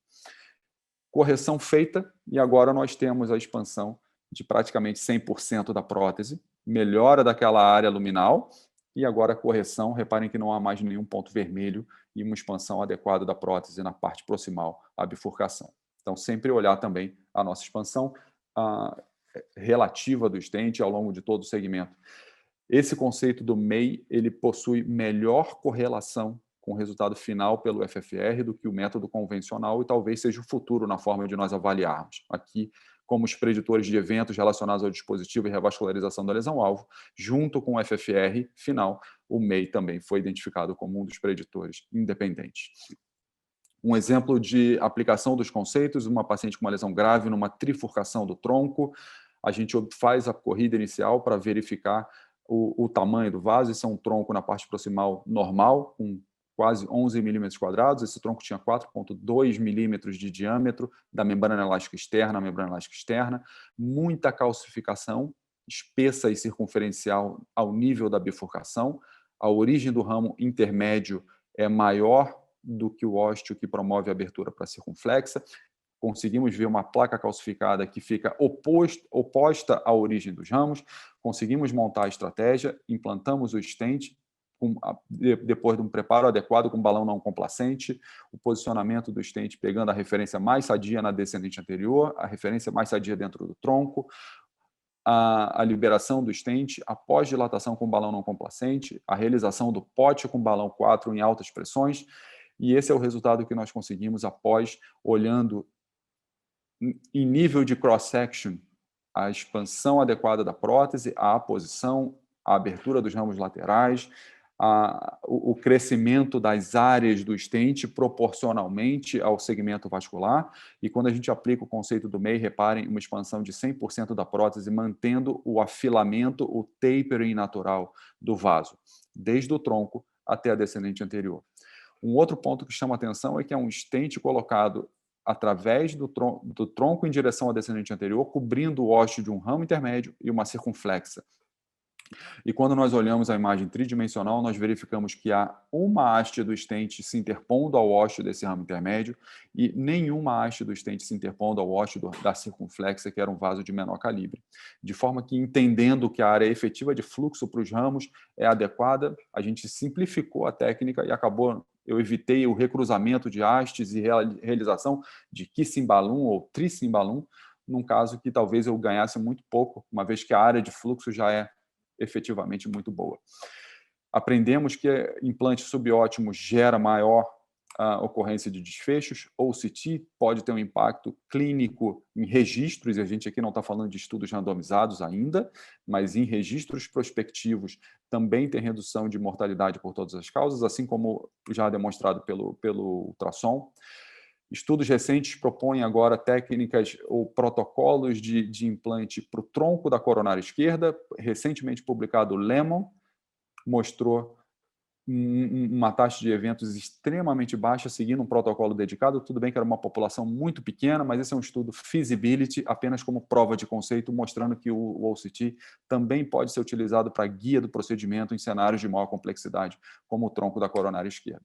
Correção feita, e agora nós temos a expansão de praticamente 100% da prótese, melhora daquela área luminal, e agora a correção, reparem que não há mais nenhum ponto vermelho e uma expansão adequada da prótese na parte proximal à bifurcação. Então, sempre olhar também a nossa expansão relativa do stent ao longo de todo o segmento. Esse conceito do MEI, ele possui melhor correlação com o resultado final pelo FFR do que o método convencional e talvez seja o futuro na forma de nós avaliarmos. Aqui, como os preditores de eventos relacionados ao dispositivo e revascularização da lesão-alvo, junto com o FFR final, o MEI também foi identificado como um dos preditores independentes. Um exemplo de aplicação dos conceitos, uma paciente com uma lesão grave numa trifurcação do tronco, a gente faz a corrida inicial para verificar o tamanho do vaso. Esse é um tronco na parte proximal normal, com quase 11 milímetros quadrados. Esse tronco tinha 4,2 milímetros de diâmetro da membrana elástica externa à membrana elástica externa, muita calcificação, espessa e circunferencial ao nível da bifurcação. A origem do ramo intermédio é maior do que o ósteo que promove a abertura para circunflexa. Conseguimos ver uma placa calcificada que fica oposta à origem dos ramos. Conseguimos montar a estratégia, implantamos o stent, depois de um preparo adequado com balão não complacente, o posicionamento do stent pegando a referência mais sadia na descendente anterior, a referência mais sadia dentro do tronco, a liberação do stent, a pós-dilatação com balão não complacente, a realização do pote com balão 4 em altas pressões, e esse é o resultado que nós conseguimos após, olhando em nível de cross-section, a expansão adequada da prótese, a posição, a abertura dos ramos laterais, o crescimento das áreas do stent proporcionalmente ao segmento vascular. E quando a gente aplica o conceito do MEI, reparem, uma expansão de 100% da prótese, mantendo o afilamento, o tapering natural do vaso, desde o tronco até a descendente anterior. Um outro ponto que chama atenção é que é um stent colocado através do tronco em direção à descendente anterior, cobrindo o ósteo de um ramo intermédio e uma circunflexa. E quando nós olhamos a imagem tridimensional, nós verificamos que há uma haste do stent se interpondo ao ósteo desse ramo intermédio e nenhuma haste do stent se interpondo ao ósteo da circunflexa, que era um vaso de menor calibre. De forma que, entendendo que a área efetiva de fluxo para os ramos é adequada, a gente simplificou a técnica e eu evitei o recruzamento de hastes e realização de kissing balloon ou tracing balloon, num caso que talvez eu ganhasse muito pouco, uma vez que a área de fluxo já é efetivamente muito boa. Aprendemos que implante subótimo gera maior ocorrência de desfechos, ou CT pode ter um impacto clínico em registros, e a gente aqui não está falando de estudos randomizados ainda, mas em registros prospectivos também tem redução de mortalidade por todas as causas, assim como já demonstrado pelo ultrassom. Estudos recentes propõem agora técnicas ou protocolos de implante para o tronco da coronária esquerda. Recentemente publicado, o Lemon mostrou uma taxa de eventos extremamente baixa, seguindo um protocolo dedicado. Tudo bem que era uma população muito pequena, mas esse é um estudo feasibility, apenas como prova de conceito, mostrando que o OCT também pode ser utilizado para guia do procedimento em cenários de maior complexidade, como o tronco da coronária esquerda.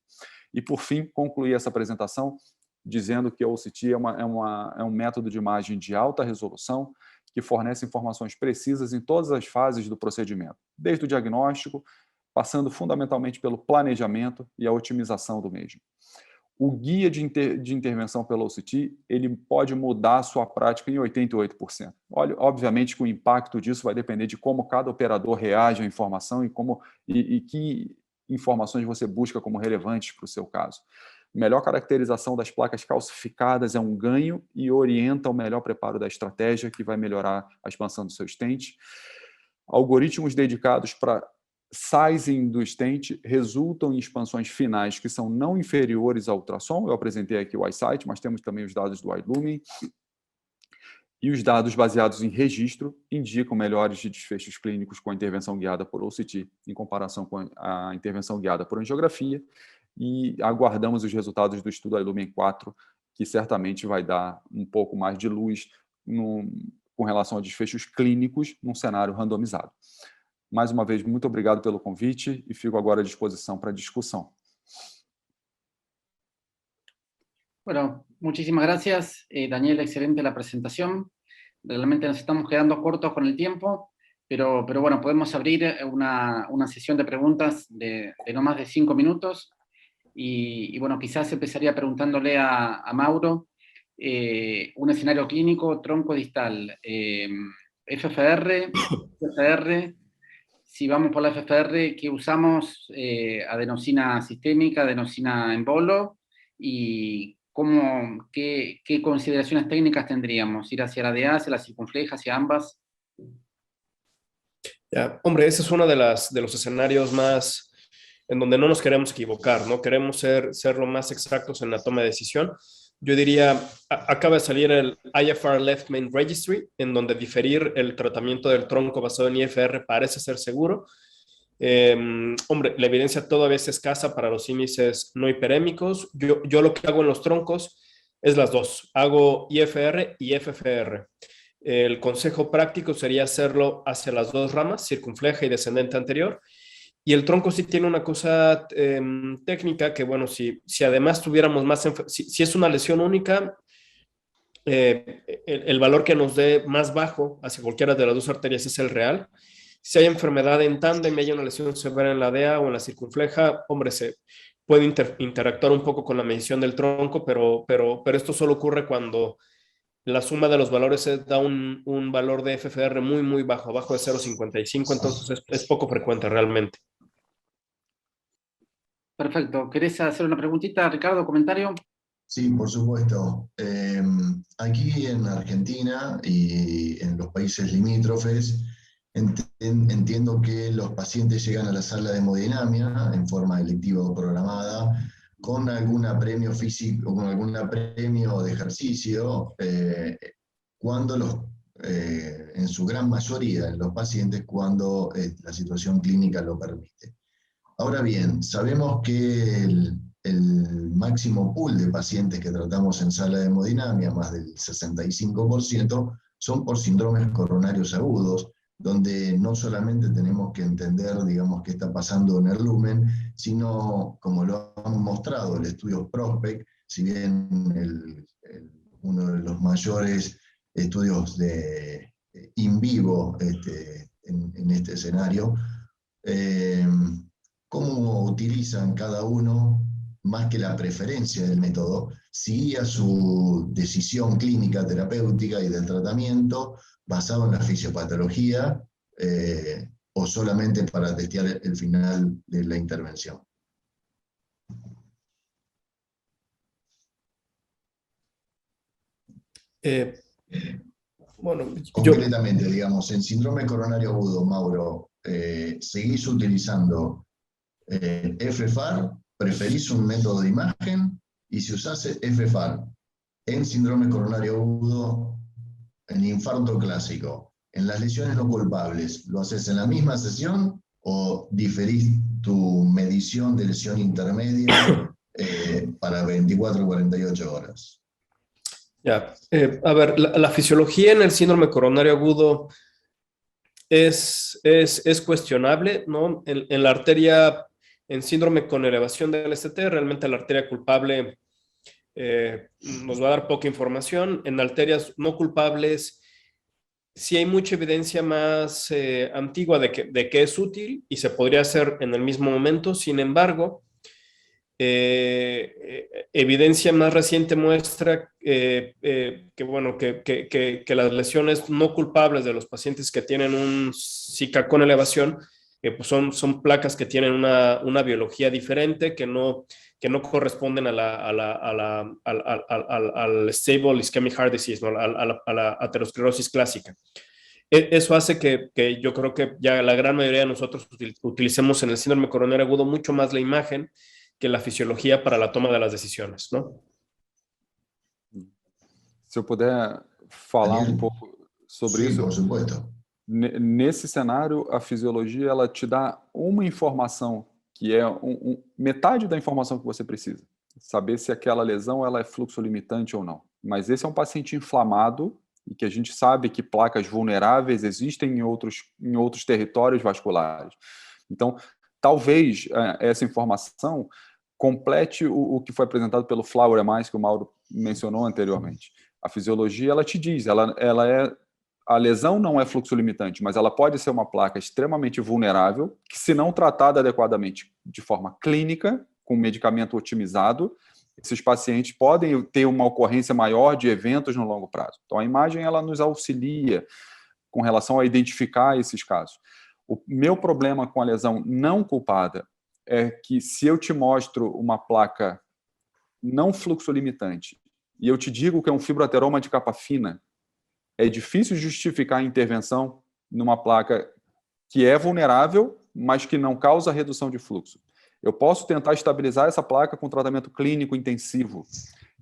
E, por fim, concluí essa apresentação dizendo que o OCT é um método de imagem de alta resolução que fornece informações precisas em todas as fases do procedimento, desde o diagnóstico, passando fundamentalmente pelo planejamento e a otimização do mesmo. O guia de intervenção pelo OCT, ele pode mudar a sua prática em 88%. Olha, obviamente que o impacto disso vai depender de como cada operador reage à informação e que informações você busca como relevantes para o seu caso. Melhor caracterização das placas calcificadas é um ganho e orienta o melhor preparo da estratégia, que vai melhorar a expansão do seu stent. Algoritmos dedicados para sizing do stent resultam em expansões finais que são não inferiores ao ultrassom. Eu apresentei aqui o iSight, mas temos também os dados do iLumen. E os dados baseados em registro indicam melhores desfechos clínicos com a intervenção guiada por OCT em comparação com a intervenção guiada por angiografia. E aguardamos os resultados do estudo iLumen 4, que certamente vai dar um pouco mais de luz com relação a desfechos clínicos num cenário randomizado. Mais uma vez, muito obrigado pelo convite e fico agora à disposição para discussão. Bueno, muchísimas gracias, Daniel, excelente la presentación. Realmente nos estamos quedando cortos con el tiempo, pero bueno, podemos abrir una sesión de preguntas de no más de 5 minutos. Y bueno, quizás empezaría preguntándole a Mauro un escenario clínico, tronco distal, FFR, FFR. Si vamos por la FFR, ¿qué usamos? Adenosina sistémica, adenosina en bolo, y ¿qué consideraciones técnicas tendríamos? ¿Ir hacia la DA, hacia la circunfleja, hacia ambas? Ya, hombre, ese es uno de los escenarios más en donde no nos queremos equivocar, ¿no? Queremos ser lo más exactos en la toma de decisión. Yo diría, acaba de salir el IFR Left Main Registry, en donde diferir el tratamiento del tronco basado en IFR parece ser seguro. Hombre, la evidencia todavía es escasa para los índices no hiperémicos. Yo lo que hago en los troncos es las dos. Hago IFR y FFR. El consejo práctico sería hacerlo hacia las dos ramas, circunfleja y descendente anterior. Y el tronco sí tiene una cosa técnica que, bueno, si además tuviéramos más... Si es una lesión única, el valor que nos dé más bajo hacia cualquiera de las dos arterias es el real. Si hay enfermedad en tándem y hay una lesión severa en la DEA o en la circunfleja, hombre, se puede interactuar un poco con la medición del tronco, pero esto solo ocurre cuando la suma de los valores da un valor de FFR muy, muy bajo, abajo de 0.55, entonces es poco frecuente realmente. Perfecto. ¿Querés hacer una preguntita, Ricardo? ¿Comentario? Sí, por supuesto. Aquí en Argentina y en los países limítrofes, entiendo que los pacientes llegan a la sala de hemodinamia en forma electiva o programada con algún apremio físico, con algún apremio de ejercicio, cuando en su gran mayoría en los pacientes cuando la situación clínica lo permite. Ahora bien, sabemos que el máximo pool de pacientes que tratamos en sala de hemodinamia, más del 65%, son por síndromes coronarios agudos, donde no solamente tenemos que entender, digamos, qué está pasando en el lumen, sino, como lo han mostrado el estudio Prospect, si bien uno de los mayores estudios de in vivo en este escenario, cómo utilizan cada uno, más que la preferencia del método, sí a su decisión clínica terapéutica y del tratamiento basado en la fisiopatología o solamente para testear el final de la intervención. Bueno, concretamente, digamos, en síndrome coronario agudo, Mauro, ¿seguís utilizando FFAR? ¿Preferís un método de imagen? Y si usás FFAR, en síndrome coronario agudo, en infarto clásico, en las lesiones no culpables, ¿lo haces en la misma sesión o diferís tu medición de lesión intermedia para 24 o 48 horas? Ya, a ver, la fisiología en el síndrome coronario agudo es cuestionable, ¿no? En la arteria, en síndrome con elevación del ST, realmente la arteria culpable nos va a dar poca información. En arterias no culpables, sí hay mucha evidencia más antigua de que es útil y se podría hacer en el mismo momento. Sin embargo, evidencia más reciente muestra bueno, que las lesiones no culpables de los pacientes que tienen un SICA con elevación pues son placas que tienen una biología diferente, que no corresponden al stable ischemic heart disease, ¿no? a la aterosclerosis clásica. Eso hace que yo creo que ya la gran mayoría de nosotros utilicemos en el síndrome coronario agudo mucho más la imagen que la fisiología para la toma de las decisiones, ¿no? Se eu puder falar Daniel? pouco sobre Sí, isso. por supuesto. Nesse cenário, a fisiologia ela te dá uma informação que é metade da informação que você precisa. Saber se aquela lesão ela é fluxo limitante ou não. Mas esse é um paciente inflamado e que a gente sabe que placas vulneráveis existem em outros territórios vasculares. Então, talvez essa informação complete o que foi apresentado pelo Flower +, que o Mauro mencionou anteriormente. A fisiologia, ela te diz, a lesão não é fluxo limitante, mas ela pode ser uma placa extremamente vulnerável, que se não tratada adequadamente de forma clínica, com medicamento otimizado, esses pacientes podem ter uma ocorrência maior de eventos no longo prazo. Então, a imagem ela nos auxilia com relação a identificar esses casos. O meu problema com a lesão não culpada é que se eu te mostro uma placa não fluxo limitante e eu te digo que é um fibroateroma de capa fina, é difícil justificar a intervenção numa placa que é vulnerável, mas que não causa redução de fluxo. Eu posso tentar estabilizar essa placa com tratamento clínico intensivo.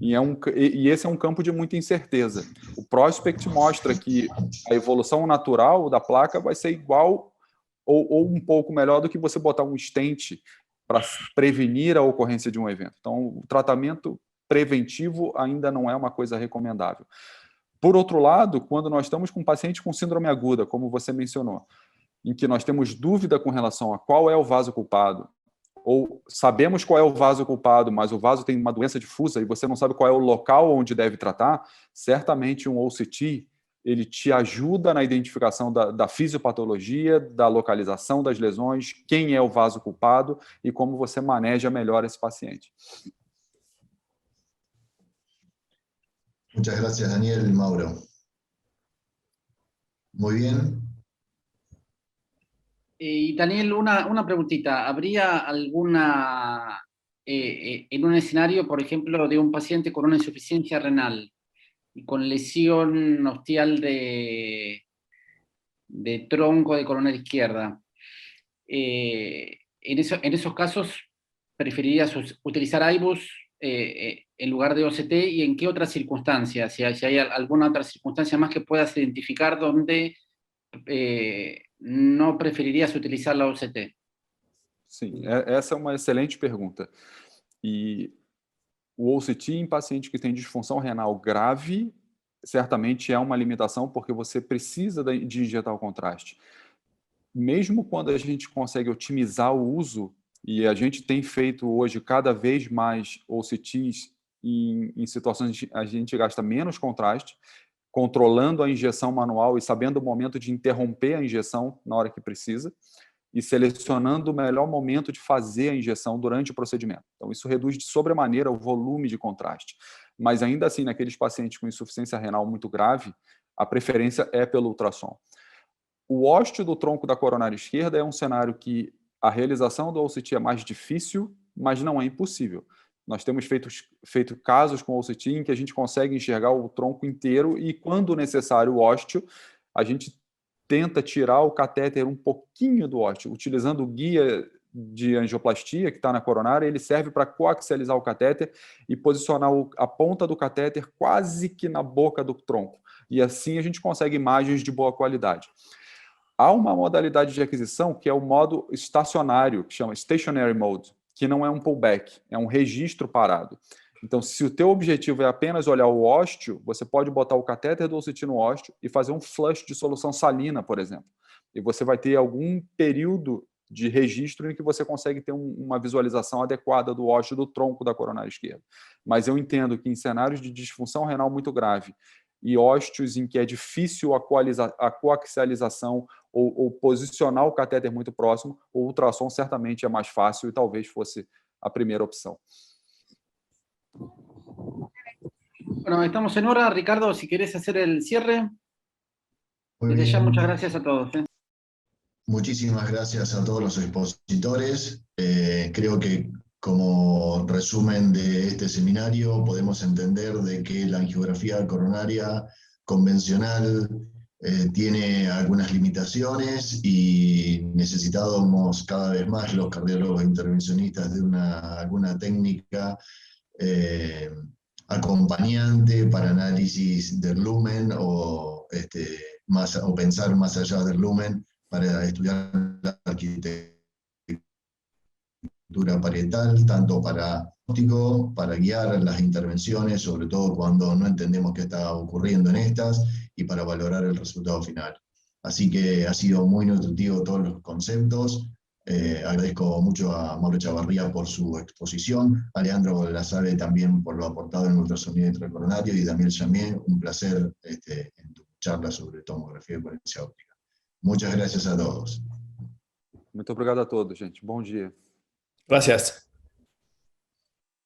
E esse é um campo de muita incerteza. O Prospect mostra que a evolução natural da placa vai ser igual ou um pouco melhor do que você botar um stent para prevenir a ocorrência de um evento. Então, o tratamento preventivo ainda não é uma coisa recomendável. Por outro lado, quando nós estamos com um paciente com síndrome aguda, como você mencionou, em que nós temos dúvida com relação a qual é o vaso culpado, ou sabemos qual é o vaso culpado, mas o vaso tem uma doença difusa e você não sabe qual é o local onde deve tratar, certamente um OCT ele te ajuda na identificação da fisiopatologia, da localização das lesões, quem é o vaso culpado e como você maneja melhor esse paciente. Muchas gracias, Daniel. Mauro. Muy bien. Y Daniel, una preguntita. ¿Habría alguna, en un escenario, por ejemplo, de un paciente con una insuficiencia renal y con lesión ostial de tronco de coronaria izquierda, en esos casos, ¿preferirías utilizar IBUS en lugar de OCT, y en qué otras circunstancias? Si hay alguna otra circunstancia más que puedas identificar donde no preferirías utilizar la OCT. Sim, essa é uma excelente pergunta. E o OCT em paciente que tem disfunção renal grave, certamente é uma limitação, porque você precisa de injetar o contraste. Mesmo quando a gente consegue otimizar o uso, e a gente tem feito hoje cada vez mais OCTs em situações em que a gente gasta menos contraste, controlando a injeção manual e sabendo o momento de interromper a injeção na hora que precisa e selecionando o melhor momento de fazer a injeção durante o procedimento. Então, isso reduz de sobremaneira o volume de contraste. Mas, ainda assim, naqueles pacientes com insuficiência renal muito grave, a preferência é pelo ultrassom. O ósteo do tronco da coronária esquerda é um cenário que a realização do OCT é mais difícil, mas não é impossível. Nós temos feito casos com OCT em que a gente consegue enxergar o tronco inteiro e, quando necessário, o ósteo, a gente tenta tirar o catéter um pouquinho do ósteo, utilizando o guia de angioplastia que está na coronária, ele serve para coaxializar o catéter e posicionar a ponta do catéter quase que na boca do tronco. E assim a gente consegue imagens de boa qualidade. Há uma modalidade de aquisição que é o modo estacionário, que chama Stationary Mode, que não é um pullback, é um registro parado. Então, se o teu objetivo é apenas olhar o ósteo, você pode botar o catéter do OCT no ósteo e fazer um flush de solução salina, por exemplo. E você vai ter algum período de registro em que você consegue ter uma visualização adequada do ósteo do tronco da coronária esquerda. Mas eu entendo que em cenários de disfunção renal muito grave e ósteos em que é difícil a coaxialização ou posicionar o catéter muito próximo, o ultrassom certamente é mais fácil e talvez fosse a primeira opção. Bueno, estamos en hora. Ricardo, si querés hacer el cierre. Muy Desde ya, bien. muchas gracias a todos. Muchísimas gracias a todos los expositores. Creo que como resumen de este seminario podemos entender de que la angiografía coronaria convencional tiene algunas limitaciones y necesitábamos cada vez más los cardiólogos intervencionistas de alguna técnica acompañante para análisis del lumen o pensar más allá del lumen para estudiar la arquitectura parietal, tanto para guiar las intervenciones, sobre todo cuando no entendemos qué está ocurriendo en estas, y para valorar el resultado final. Así que ha sido muy nutritivo todos los conceptos. Agradezco mucho a Mauro Chavarría por su exposición, a Leandro Lasalle también por lo aportado en ultrasonido intracoronario y Daniel Chamier, un placer en tu charla sobre tomografía de coherencia óptica. Muchas gracias a todos. Muito obrigado a todos, gente. Bom dia. Gracias.